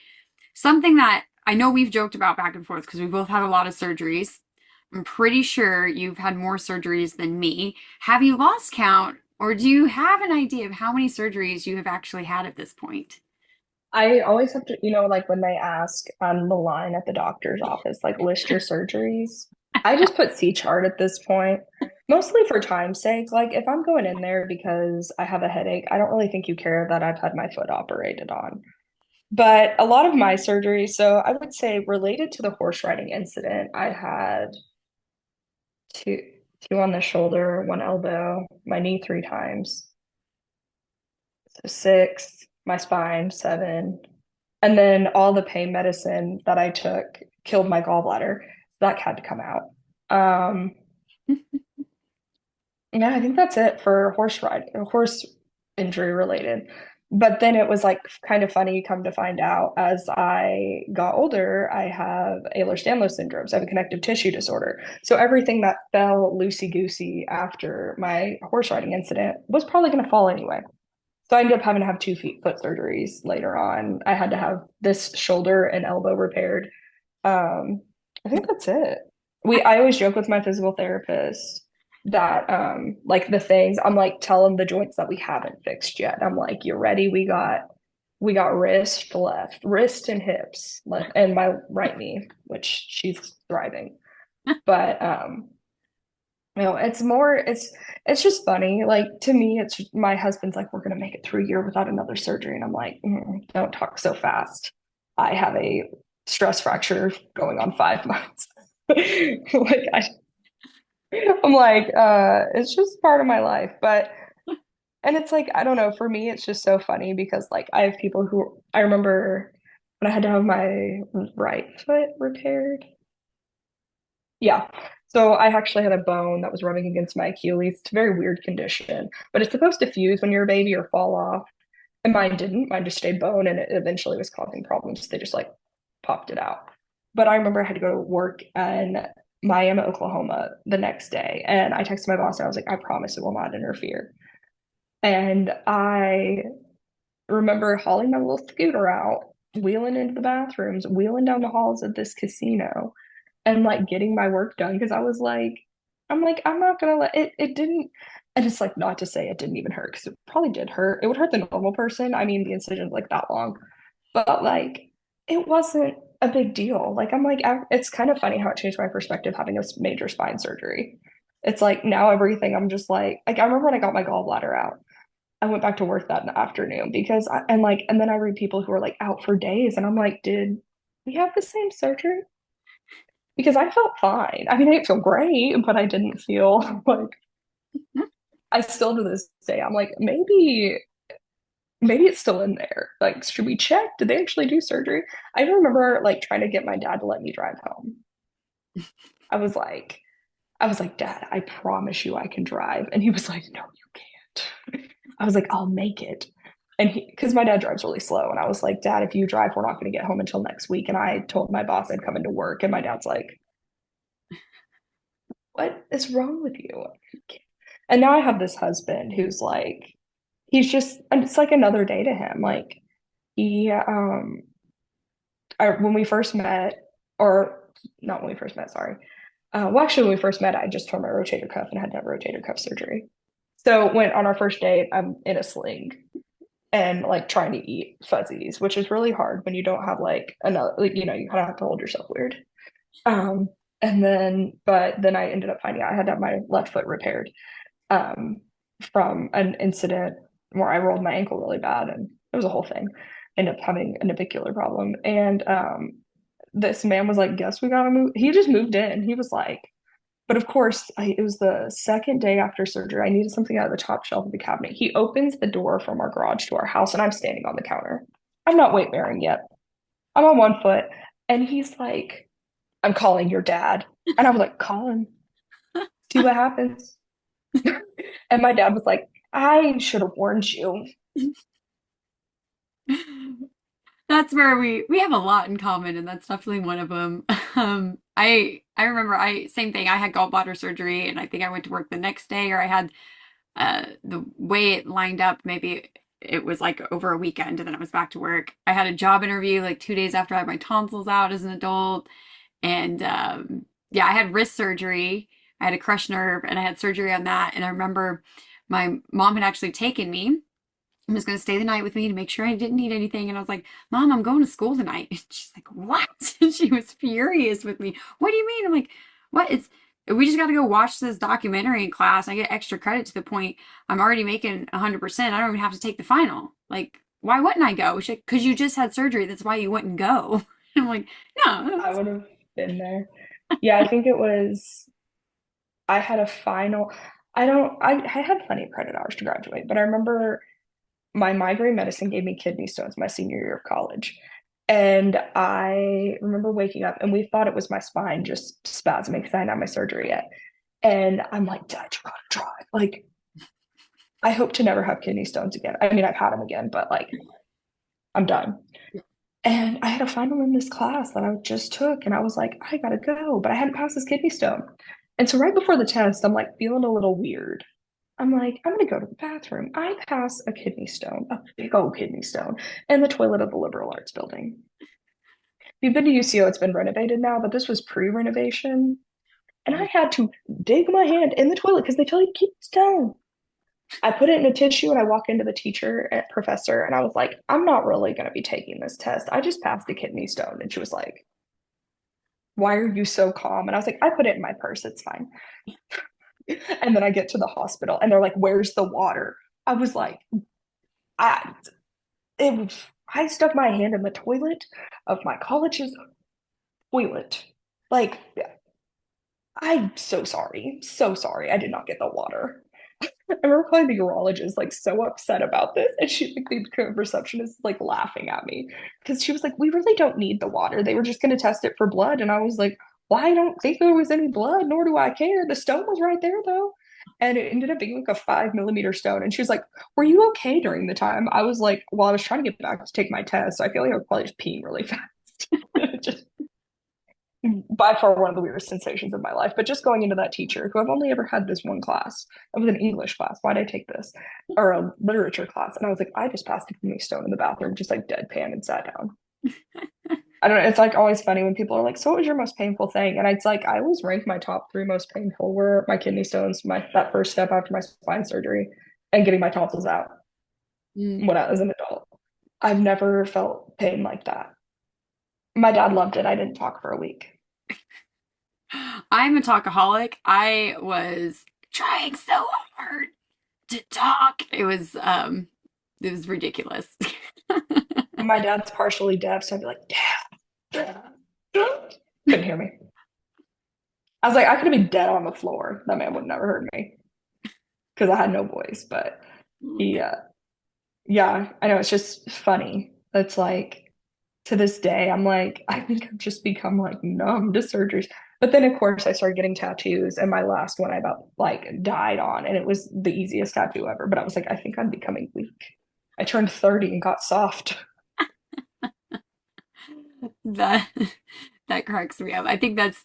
A: Something that I know we've joked about back and forth because we both had a lot of surgeries. I'm pretty sure you've had more surgeries than me. Have you lost count, or do you have an idea of how many surgeries you have actually had at this point?
B: I always have to, like when they ask on the line at the doctor's office, like list your surgeries. I just put C chart at this point, mostly for time's sake. Like if I'm going in there because I have a headache, I don't really think you care that I've had my foot operated on. But a lot of my surgeries, so I would say related to the horse riding incident, I had two two on the shoulder, one elbow, my knee three times. So six, my spine, seven. And then all the pain medicine that I took killed my gallbladder. That had to come out. Um, yeah, I think that's it for horse injury related. But then it was like kind of funny, come to find out as I got older, I have Ehlers-Danlos syndrome. So I have a connective tissue disorder. So everything that fell loosey-goosey after my horse riding incident was probably going to fall anyway. So I ended up having to have two foot surgeries later on. I had to have this shoulder and elbow repaired. Um, I think that's it. I always joke with my physical therapist that like the things I'm like tell them the joints that we haven't fixed yet. I'm like, you're ready. We got wrist and hips and my right knee, which she's thriving. But it's just funny. Like to me, it's my husband's like, we're gonna make it through a year without another surgery. And I'm like, don't talk so fast. I have a stress fracture going on 5 months. Like I'm like, it's just part of my life. And it's like, I don't know, for me, it's just so funny because like I have people who I remember when I had to have my right foot repaired. Yeah. So I actually had a bone that was rubbing against my Achilles. It's a very weird condition, but it's supposed to fuse when you're a baby or fall off. And mine didn't. Mine just stayed bone and it eventually was causing problems. They just like popped it out. But I remember I had to go to work in Miami, Oklahoma the next day. And I texted my boss and I was like, I promise it will not interfere. And I remember hauling my little scooter out, wheeling into the bathrooms, wheeling down the halls of this casino and like getting my work done because I'm not gonna let it didn't and it's like not to say it didn't even hurt because it probably did hurt. It would hurt the normal person. I mean, the incision's like that long, but like it wasn't a big deal. Like it's kind of funny how it changed my perspective having a major spine surgery. It's like now everything I'm just like I remember when I got my gallbladder out. I went back to work that afternoon because and then I read people who are like out for days and I'm like, we have the same surgery? Because I felt fine. I mean, I didn't feel great, but I didn't feel like I still to this day, I'm like, maybe it's still in there. Like, should we check? Did they actually do surgery? I remember like trying to get my dad to let me drive home. I was like, I was like, Dad, I promise you I can drive. And he was like, No, you can't. I was like, I'll make it. And because my dad drives really slow. And I was like, Dad, if you drive, we're not going to get home until next week. And I told my boss I'd come into work. And my dad's like, What is wrong with you? And now I have this husband who's like, he's just, and it's like another day to him. Like, when we first met, or not when we first met, sorry. Well, actually, when we first met, I just tore my rotator cuff and had to have rotator cuff surgery. So when on our first date, I'm in a sling and like trying to eat fuzzies, which is really hard when you don't have like another, like, you kind of have to hold yourself weird. Um, but then I ended up finding out I had to have my left foot repaired um, from an incident where I rolled my ankle really bad, and it was a whole thing. Ended up having a navicular problem, and this man was like, "Guess we gotta move." He just moved in. He was like, but of course, it was the second day after surgery. I needed something out of the top shelf of the cabinet. He opens the door from our garage to our house, and I'm standing on the counter. I'm not weight bearing yet. I'm on one foot, and he's like, "I'm calling your dad," and I was like, "Call him, see what happens." And my dad was like, I should have warned you.
A: That's where we have a lot in common, and that's definitely one of them. I remember I same thing. I had gallbladder surgery, and I think I went to work the next day, or I had the way it lined up. Maybe it was like over a weekend, and then I was back to work. I had a job interview like 2 days after I had my tonsils out as an adult, and yeah, I had wrist surgery. I had a crushed nerve, and I had surgery on that. And I remember my mom had actually taken me and was going to stay the night with me to make sure I didn't need anything. And I was like, Mom, I'm going to school tonight. And she's like, What? And she was furious with me. What do you mean? I'm like, What? We just got to go watch this documentary in class. I get extra credit to the point I'm already making 100%. I don't even have to take the final. Like, why wouldn't I go? She's like, Because you just had surgery. That's why you wouldn't go. And I'm like, No.
B: I would have been there. Yeah, I think it was, I had a final, I had plenty of credit hours to graduate, but I remember my migraine medicine gave me kidney stones my senior year of college. And I remember waking up and we thought it was my spine just spasming because I hadn't had my surgery yet. And I'm like, Dad, you gotta drive. Like, I hope to never have kidney stones again. I mean, I've had them again, but like, I'm done. And I had a final in this class that I just took, and I was like, I gotta go, but I hadn't passed this kidney stone. And so right before the test, I'm like feeling a little weird. I'm like, I'm gonna go to the bathroom. I pass a kidney stone, a big old kidney stone, in the toilet of the liberal arts building. If you've been to UCO, it's been renovated now, but this was pre-renovation. And I had to dig my hand in the toilet because they tell you to keep it down. I put it in a tissue and I walk into the teacher and professor and I was like, I'm not really going to be taking this test. I just passed a kidney stone. And she was like, Why are you so calm? And I was like, I put it in my purse. It's fine. And then I get to the hospital and they're like, Where's the water? I was like, I, I stuck my hand in the toilet of my college's toilet. Like, I'm so sorry. So sorry. I did not get the water. I remember calling the urologist like so upset about this, and she like the receptionist like laughing at me because she was like, "We really don't need the water. They were just going to test it for blood." And I was like, "Well, I don't think there was any blood, nor do I care. The stone was right there though." And it ended up being like a 5 millimeter stone. And she was like, "Were you okay during the time?" I was like, "Well, I was trying to get back to take my test, so I feel like I was probably just peeing really fast." Just by far one of the weirdest sensations of my life. But just going into that teacher, who I've only ever had this one class, it was an English class. Why'd I take this? Or a literature class. And I was like, I just passed a kidney stone in the bathroom, just like deadpan and sat down. I don't know. It's like always funny when people are like, so what was your most painful thing? And it's like, I always rank my top three most painful were my kidney stones, my that first step after my spine surgery, and getting my tonsils out
A: Mm.
B: when I was an adult. I've never felt pain like that. My dad loved it. I didn't talk for a week.
A: I'm a talkaholic. I was trying so hard to talk. It was ridiculous.
B: My dad's partially deaf, so I'd be like, Dad. Couldn't hear me. I was like, I could have been dead on the floor. That man would have never heard me because I had no voice. But he, yeah, I know it's just funny. It's like to this day, I'm like, I think I've just become like numb to surgeries. But then, of course, I started getting tattoos, and my last one I about like died on, and it was the easiest tattoo ever. But I was like, I think I'm becoming weak. I turned 30 and got soft.
A: That that cracks me up. I think that's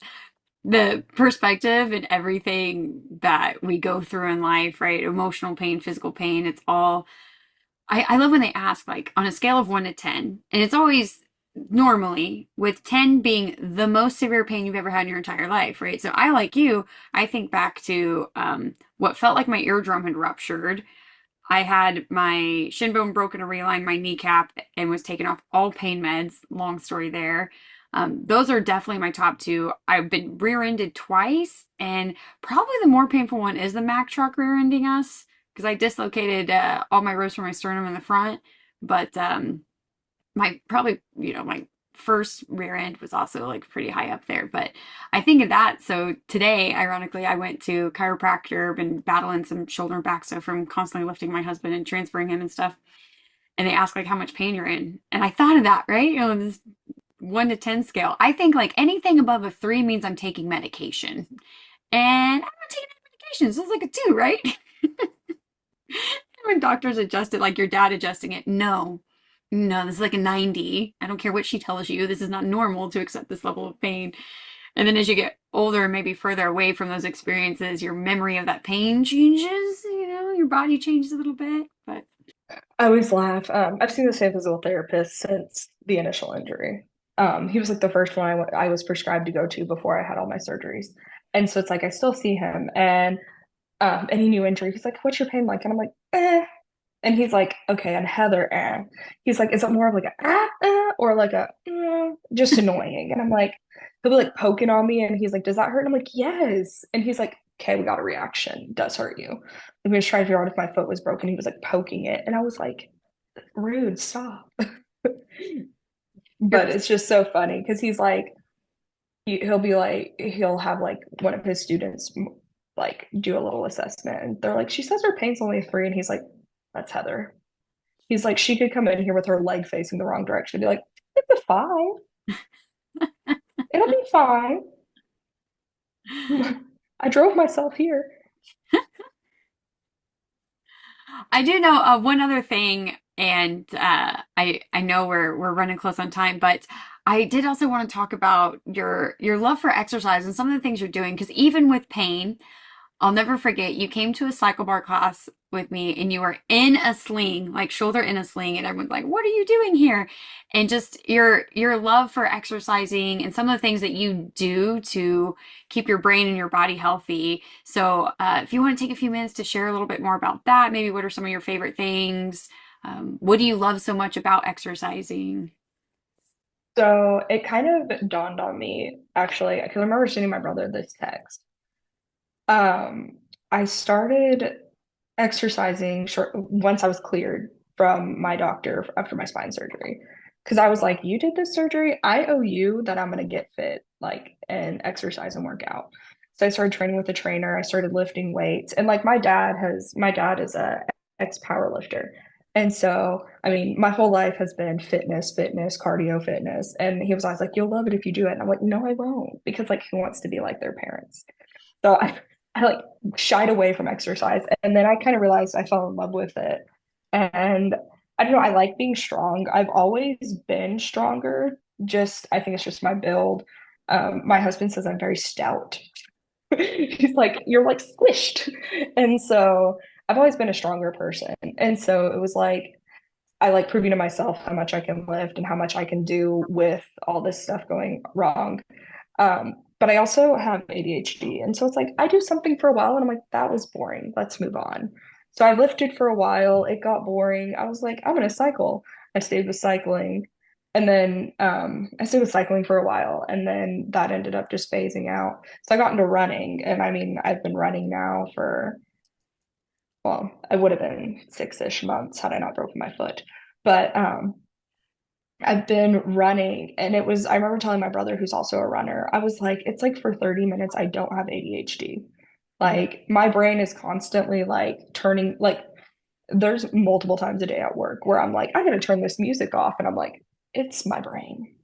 A: the perspective and everything that we go through in life, right? Emotional pain, physical pain, it's all I love when they ask, like, on a scale of 1 to 10, and it's always normally with 10 being the most severe pain you've ever had in your entire life, right? So I, like you, I think back to what felt like my eardrum had ruptured. I had my shin bone broken to realign my kneecap and was taken off all pain meds. Long story there. Those are definitely my top two. I've been rear-ended twice, and probably the more painful one is the Mack truck rear-ending us because I dislocated all my ribs from my sternum in the front. But my probably, my first rear end was also like pretty high up there. But I think of that. So today, ironically, I went to chiropractor, been battling some shoulder and back stuff from constantly lifting my husband and transferring him and stuff. And they ask like how much pain you're in. And I thought of that, right? This 1 to 10 scale. I think like anything above a 3 means I'm taking medication. And I'm not taking any medication. So it's like a 2, right? When doctors adjust it, like your dad adjusting it, no, no, this is like a 90. I don't care what she tells you. This is not normal to accept this level of pain. And then as you get older and maybe further away from those experiences, your memory of that pain changes, your body changes a little bit. But
B: I always laugh. I've seen the same physical therapist since the initial injury. He was like the first one I was prescribed to go to before I had all my surgeries. And so it's like I still see him and any new injury, he's like, "What's your pain like?" And I'm like, "Eh." And he's like, "Okay." And Heather, eh. He's like, "Is it more of like a or like a just annoying?" And I'm like, he'll be like poking on me, and he's like, "Does that hurt?" And I'm like, "Yes." And he's like, "Okay, we got a reaction. It does hurt you." And we was trying to figure out if my foot was broken. He was like poking it, and I was like, "Rude, stop."
A: you're
B: But it's just so funny because he's like, he'll be like, he'll have like one of his students like do a little assessment, and they're like, "She says her pain's only 3," and he's like, "That's Heather." He's like, "She could come in here with her leg facing the wrong direction and be like, it's a 5. It'll be fine." I drove myself here.
A: I do know one other thing, and I know we're running close on time, but I did also want to talk about your love for exercise and some of the things you're doing because even with pain, I'll never forget you came to a cycle bar class with me and you were in a sling, like shoulder in a sling, and everyone's like, "What are you doing here?" And just your love for exercising and some of the things that you do to keep your brain and your body healthy. So, if you want to take a few minutes to share a little bit more about that, maybe what are some of your favorite things? What do you love so much about exercising?
B: So it kind of dawned on me actually, because I remember sending my brother this text. Um, I started exercising once I was cleared from my doctor after my spine surgery. Because I was like, "You did this surgery. I owe you that I'm gonna get fit, like, and exercise and work out." So I started training with a trainer. I started lifting weights. And like my dad is a ex-power lifter. And so, I mean, my whole life has been fitness, fitness, cardio, fitness. And he was always like, "You'll love it if you do it." And I'm like, "No, I won't," because like who wants to be like their parents? So I like shied away from exercise. And then I kind of realized I fell in love with it. And I don't know, I like being strong. I've always been stronger. Just, I think it's just my build. My husband says I'm very stout. He's like, "You're like squished." And so I've always been a stronger person. And so it was like, I like proving to myself how much I can lift and how much I can do with all this stuff going wrong. But I also have ADHD. And so it's like I do something for a while and I'm like, "That was boring. Let's move on." So I lifted for a while. It got boring. I was like, "I'm gonna cycle." I stayed with cycling. And then I stayed with cycling for a while. And then that ended up just phasing out. So I got into running. And I mean, I've been running now for, well, I would have been 6-ish months had I not broken my foot. But I've been running, and I remember telling my brother, who's also a runner, I was like, it's like for 30 minutes, I don't have ADHD. Like, my brain is constantly like turning, like, there's multiple times a day at work where I'm like, I gotta turn this music off. And I'm like, it's my brain.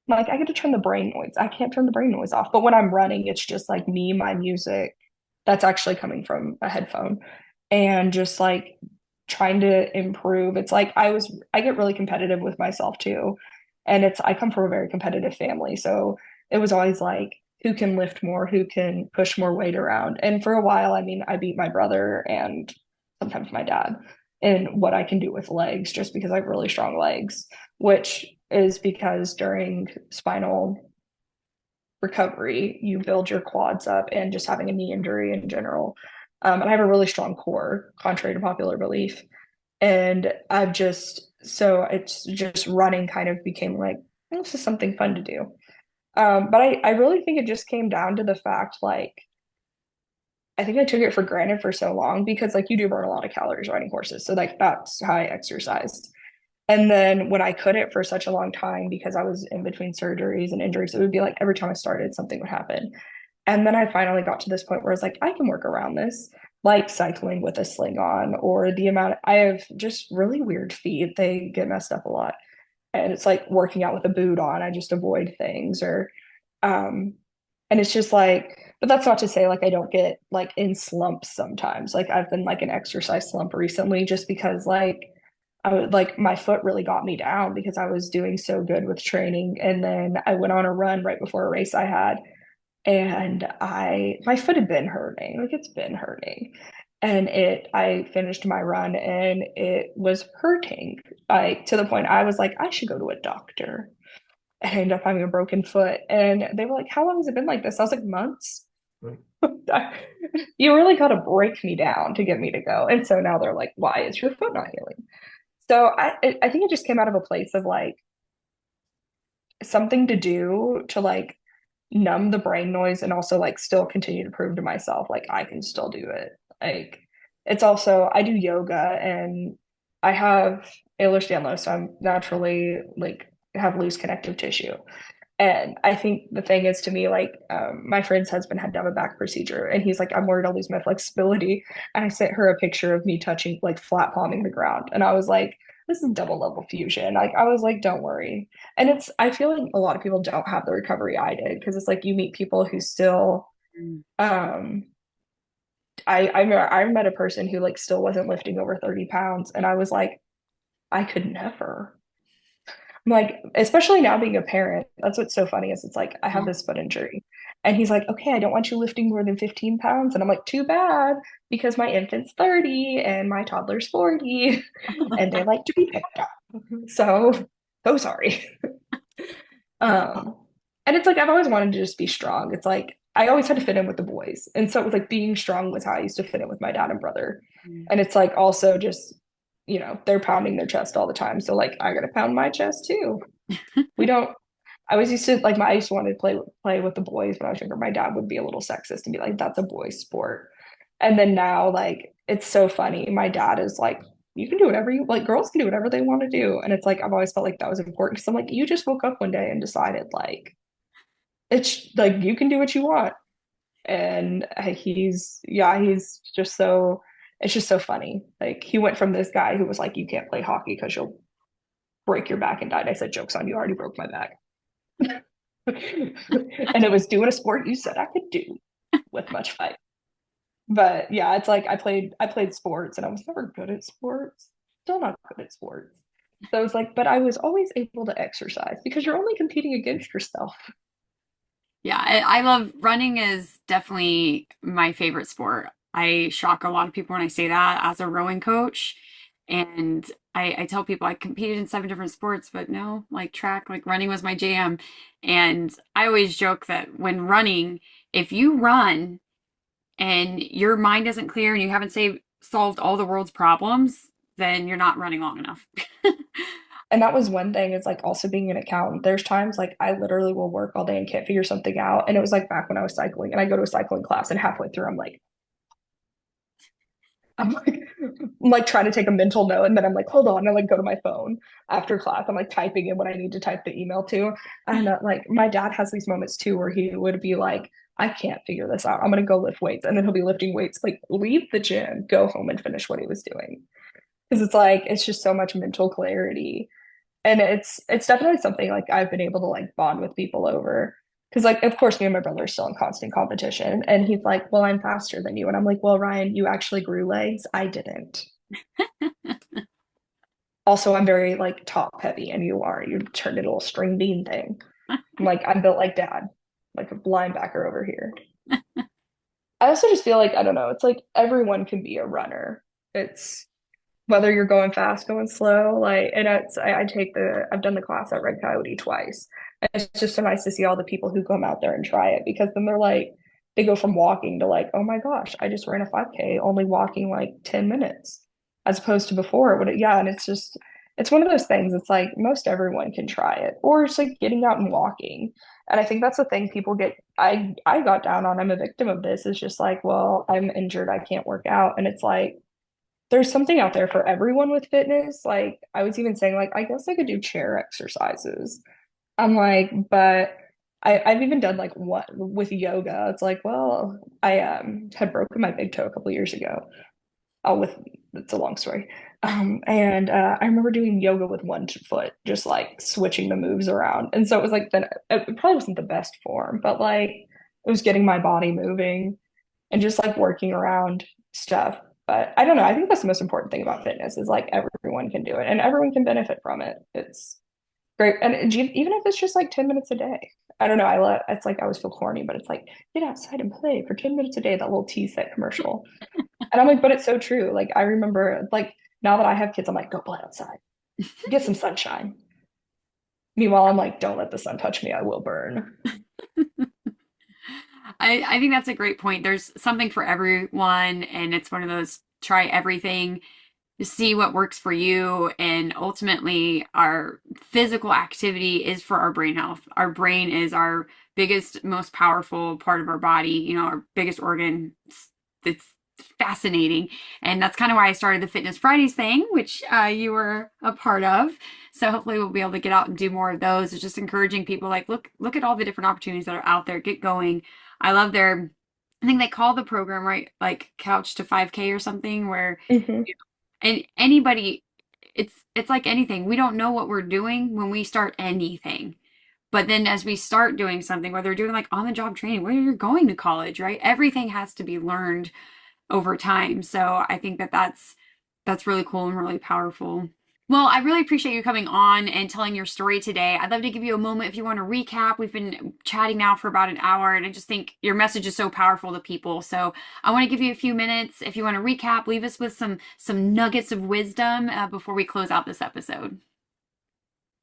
B: Like, I gotta turn the brain noise. I can't turn the brain noise off. But when I'm running, it's just like me, my music that's actually coming from a headphone, and just like trying to improve. It's like I get really competitive with myself too. And I come from a very competitive family. So it was always like, who can lift more, who can push more weight around. And for a while, I mean, I beat my brother and sometimes my dad in what I can do with legs just because I have really strong legs, which is because during spinal recovery, you build your quads up and just having a knee injury in general. And I have a really strong core, contrary to popular belief. And so it's just running kind of became like, "Oh, this is something fun to do." But I really think it just came down to the fact, like, I think I took it for granted for so long because, like, you do burn a lot of calories riding horses. So, like, that's how I exercised. And then when I couldn't for such a long time because I was in between surgeries and injuries, it would be like every time I started, something would happen. And then I finally got to this point where I was like, I can work around this, like cycling with a sling on, or I have just really weird feet. They get messed up a lot. And it's like working out with a boot on. I just avoid things um, and it's just like, but that's not to say like I don't get like in slumps sometimes. Like I've been like an exercise slump recently just because like I would like my foot really got me down because I was doing so good with training. And then I went on a run right before a race I had, and my foot had been hurting, like it's been hurting. And I finished my run and it was hurting. To the point I was like, I should go to a doctor. And I ended up having a broken foot. And they were like, how long has it been like this? I was like, months. You really got to break me down to get me to go. And so now they're like, why is your foot not healing? So I think it just came out of a place of like something to do to like numb the brain noise and also like still continue to prove to myself like I can still do it. Like it's also I do yoga and I have Ehlers-Danlos, so I'm naturally like have loose connective tissue. And I think the thing is to me, like, my friend's husband had to have a back procedure, and he's like, I'm worried I'll lose my flexibility. And I sent her a picture of me touching, like, flat palming the ground. And I was like, this is double level fusion. Like, I was like, don't worry. And I feel like a lot of people don't have the recovery I did because it's like you meet people who still,
A: Mm.
B: um, I met a person who like still wasn't lifting over 30 pounds. And I was like, I could never. Like, especially now being a parent, that's what's so funny is it's like I have this foot injury. And he's like, okay, I don't want you lifting more than 15 pounds. And I'm like, too bad, because my infant's 30 and my toddler's 40 and they like to be picked up. So sorry. Um, and it's like I've always wanted to just be strong. It's like I always had to fit in with the boys. And so it was like being strong was how I used to fit in with my dad and brother.
A: Mm.
B: And it's like also just, they're pounding their chest all the time. So like I gotta pound my chest too. We don't I was used to like I used to want to play with the boys when I was younger. My dad would be a little sexist and be like, that's a boy's sport. And then now like it's so funny. My dad is like, you can do whatever you like, girls can do whatever they want to do. And it's like I've always felt like that was important because I'm like, you just woke up one day and decided like it's like you can do what you want. And he's just so it's just so funny. Like he went from this guy who was like, you can't play hockey because you'll break your back and die. And I said, joke's on you, I already broke my back. And it was doing a sport you said I could do with much fight. But yeah, it's like I played sports and I was never good at sports. Still not good at sports. So it's like, but I was always able to exercise because you're only competing against yourself.
A: Yeah, I love running is definitely my favorite sport. I shock a lot of people when I say that as a rowing coach. And I tell people I competed in 7 different sports, but no, like track, like running was my jam. And I always joke that when running, if you run and your mind isn't clear and you haven't solved all the world's problems, then you're not running long enough.
B: And that was one thing, is like also being an accountant. There's times like I literally will work all day and can't figure something out. And it was like back when I was cycling and I go to a cycling class and halfway through I'm like, I'm like trying to take a mental note, and then I'm like, hold on, I like go to my phone after class. I'm like typing in what I need to type the email to. And like my dad has these moments too where he would be like, I can't figure this out. I'm gonna go lift weights. And then he'll be lifting weights, like leave the gym, go home and finish what he was doing. Because it's like it's just so much mental clarity. And it's definitely something like I've been able to like bond with people over. Because like of course me and my brother are still in constant competition. And he's like, well, I'm faster than you. And I'm like, well, Ryan, you actually grew legs. I didn't. Also, I'm very like top heavy, and you are. You turned into a little string bean thing. I'm like, I'm built like dad, like a linebacker over here. I also just feel like, I don't know, it's like everyone can be a runner. It's whether you're going fast, going slow, like, and I take I've done the class at Red Coyote twice. And it's just so nice to see all the people who come out there and try it because then they're like, they go from walking to like, oh my gosh, I just ran a 5K, only walking like 10 minutes as opposed to before. It would, yeah. And it's just, it's one of those things. It's like most everyone can try it, or it's like getting out and walking. And I think that's the thing people get. I got down on. I'm a victim of this. It's just like, well, I'm injured. I can't work out, and it's like there's something out there for everyone with fitness. Like I was even saying, like, I guess I could do chair exercises. I'm like, but I've even done like what with yoga. It's like, well, I had broken my big toe a couple years ago. Oh, with it's a long story. And I remember doing yoga with one foot, just like switching the moves around. And so it was like then it probably wasn't the best form, but like it was getting my body moving and just like working around stuff. But I don't know. I think that's the most important thing about fitness is like everyone can do it and everyone can benefit from it. It's great. And even if it's just like 10 minutes a day. I don't know. It's like I always feel corny, but it's like get outside and play for 10 minutes a day, that little tea set commercial. And I'm like, but it's so true. Like I remember like now that I have kids, I'm like, go play outside. Get some sunshine. Meanwhile, I'm like, don't let the sun touch me. I will burn.
A: I think that's a great point. There's something for everyone, and it's one of those try everything, see what works for you. And ultimately, our physical activity is for our brain health. Our brain is our biggest, most powerful part of our body, our biggest organ. It's fascinating. And that's kind of why I started the Fitness Fridays thing, which you were a part of. So hopefully we'll be able to get out and do more of those. It's just encouraging people like look at all the different opportunities that are out there. Get going. I love I think they call the program right like Couch to 5K or something where
B: Hmm.
A: and anybody it's like anything. We don't know what we're doing when we start anything. But then as we start doing something, whether we're doing like on the job training, whether you're going to college, right? Everything has to be learned over time. So I think that that's really cool and really powerful. Well, I really appreciate you coming on and telling your story today. I'd love to give you a moment if you want to recap. We've been chatting now for about an hour, and I just think your message is so powerful to people. So I want to give you a few minutes if you want to recap. Leave us with some nuggets of wisdom before we close out this episode.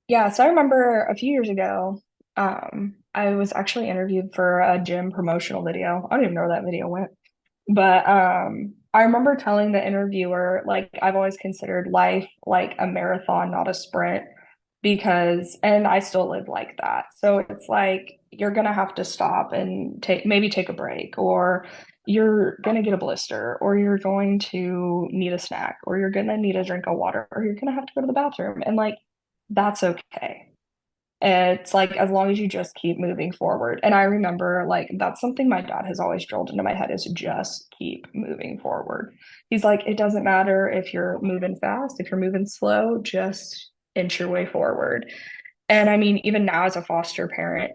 B: Yeah, so I remember a few years ago, I was actually interviewed for a gym promotional video. I don't even know where that video went. But I remember telling the interviewer, like, I've always considered life like a marathon, not a sprint, because, and I still live like that. So it's like you're gonna have to stop and maybe take a break, or you're gonna get a blister, or you're going to need a snack, or you're gonna need a drink of water, or you're gonna have to go to the bathroom. And like, that's okay. It's like as long as you just keep moving forward. And I remember like that's something my dad has always drilled into my head is just keep moving forward. He's like, it doesn't matter if you're moving fast, if you're moving slow, just inch your way forward. And I mean, even now as a foster parent,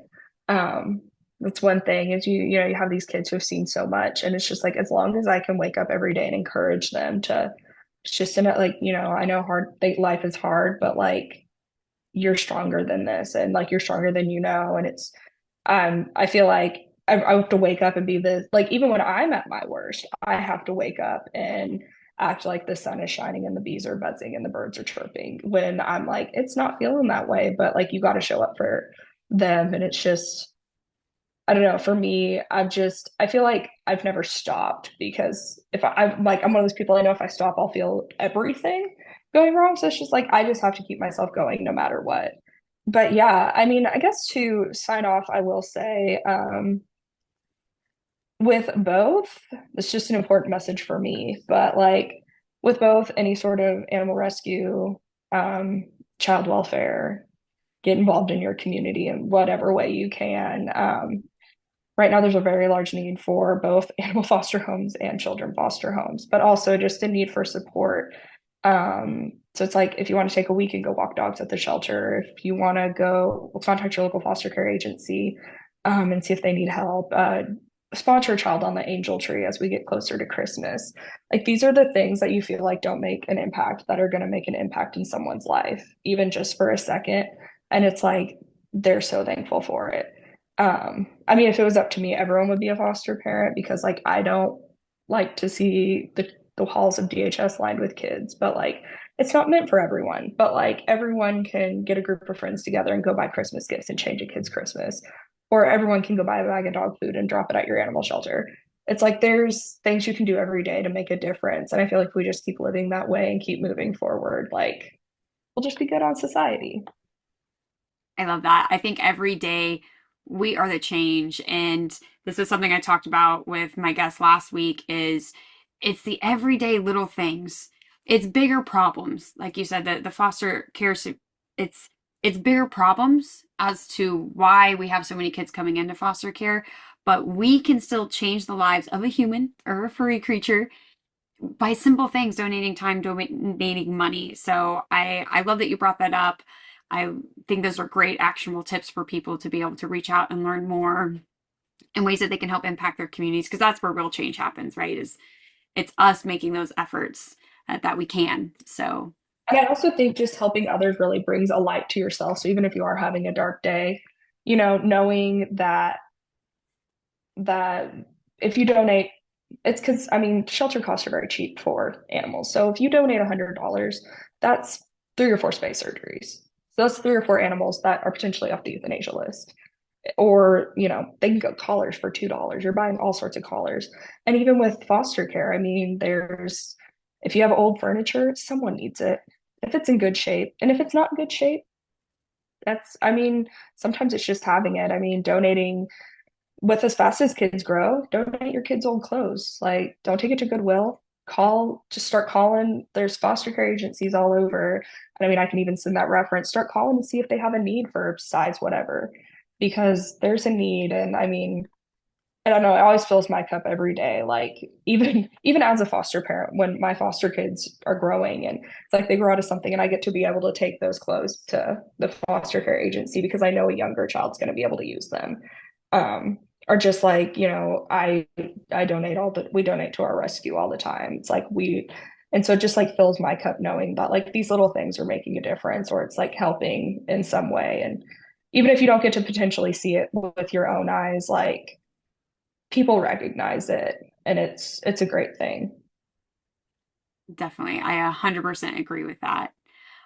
B: um, that's one thing is you have these kids who have seen so much. And it's just like as long as I can wake up every day and encourage them to it's just in it like, I know life is hard, but like you're stronger than this and like you're stronger than and it's I feel like I have to wake up and be the like even when I'm at my worst I have to wake up and act like the sun is shining and the bees are buzzing and the birds are chirping when I'm like it's not feeling that way but like you got to show up for them and it's just I don't know. For me, I feel like I've never stopped because I'm like, I'm one of those people I know if I stop, I'll feel everything going wrong. So it's just like, I just have to keep myself going no matter what. But yeah, I mean, I guess to sign off, I will say, with both, it's just an important message for me, but like with both any sort of animal rescue, um, child welfare, get involved in your community in whatever way you can. Right now, there's a very large need for both animal foster homes and children foster homes, but also just a need for support. So it's like if you want to take a week and go walk dogs at the shelter, if you want to go, we'll contact your local foster care agency and see if they need help. Sponsor a child on the angel tree as we get closer to Christmas. Like these are the things that you feel like don't make an impact that are going to make an impact in someone's life, even just for a second. And it's like they're so thankful for it. I mean, if it was up to me, everyone would be a foster parent because like I don't like to see the halls of DHS lined with kids, but like it's not meant for everyone. But like everyone can get a group of friends together and go buy Christmas gifts and change a kid's Christmas. Or everyone can go buy a bag of dog food and drop it at your animal shelter. It's like there's things you can do every day to make a difference. And I feel like if we just keep living that way and keep moving forward, like we'll just be good on society.
A: I love that. I think every day we are the change. And this is something I talked about with my guest last week is it's the everyday little things. It's bigger problems. Like you said, the foster care, it's it's bigger problems as to why we have so many kids coming into foster care, but we can still change the lives of a human or a furry creature by simple things, donating time, donating money. So I love that you brought that up. I think those are great actionable tips for people to be able to reach out and learn more in ways that they can help impact their communities because that's where real change happens, right? Is it's us making those efforts that we can. So
B: And I also think just helping others really brings a light to yourself. So even if you are having a dark day, knowing that if you donate, it's because I mean, shelter costs are very cheap for animals. So if you donate $100, that's 3 or 4 space surgeries. So that's 3 or 4 animals that are potentially off the euthanasia list. Or, they can go collars for $2. You're buying all sorts of collars. And even with foster care, I mean, if you have old furniture, someone needs it. If it's in good shape, and if it's not in good shape, I mean, sometimes it's just having it. I mean, donating with as fast as kids grow, donate your kids' old clothes. Like, don't take it to Goodwill. Just start calling. There's foster care agencies all over. And I mean, I can even send that reference. Start calling to see if they have a need for size whatever, because there's a need. And I mean, I don't know, it always fills my cup every day. Like even as a foster parent, when my foster kids are growing and it's like they grow out of something and I get to be able to take those clothes to the foster care agency because I know a younger child's going to be able to use them. Or just like, I donate we donate to our rescue all the time. It's like and so it just like fills my cup knowing that like these little things are making a difference or it's like helping in some way. And even if you don't get to potentially see it with your own eyes, like people recognize it and it's a great thing.
A: definitely, I 100% agree with that.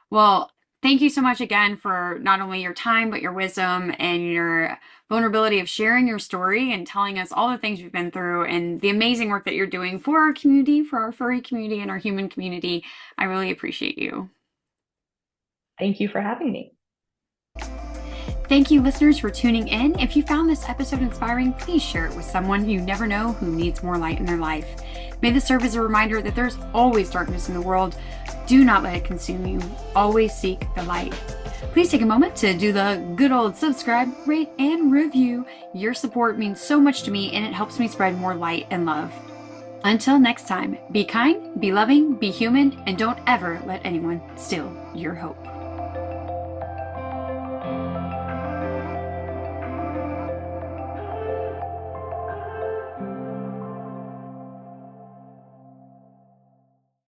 A: Well, thank you so much again for not only your time, but your wisdom and your vulnerability of sharing your story and telling us all the things you've been through and the amazing work that you're doing for our community, for our furry community and our human community. I really appreciate you.
B: Thank you for having me.
A: Thank you, listeners, for tuning in. If you found this episode inspiring, please share it with someone you never know who needs more light in their life. May this serve as a reminder that there's always darkness in the world. Do not let it consume you. Always seek the light. Please take a moment to do the good old subscribe, rate, and review. Your support means so much to me and it helps me spread more light and love. Until next time, be kind, be loving, be human, and don't ever let anyone steal your hope.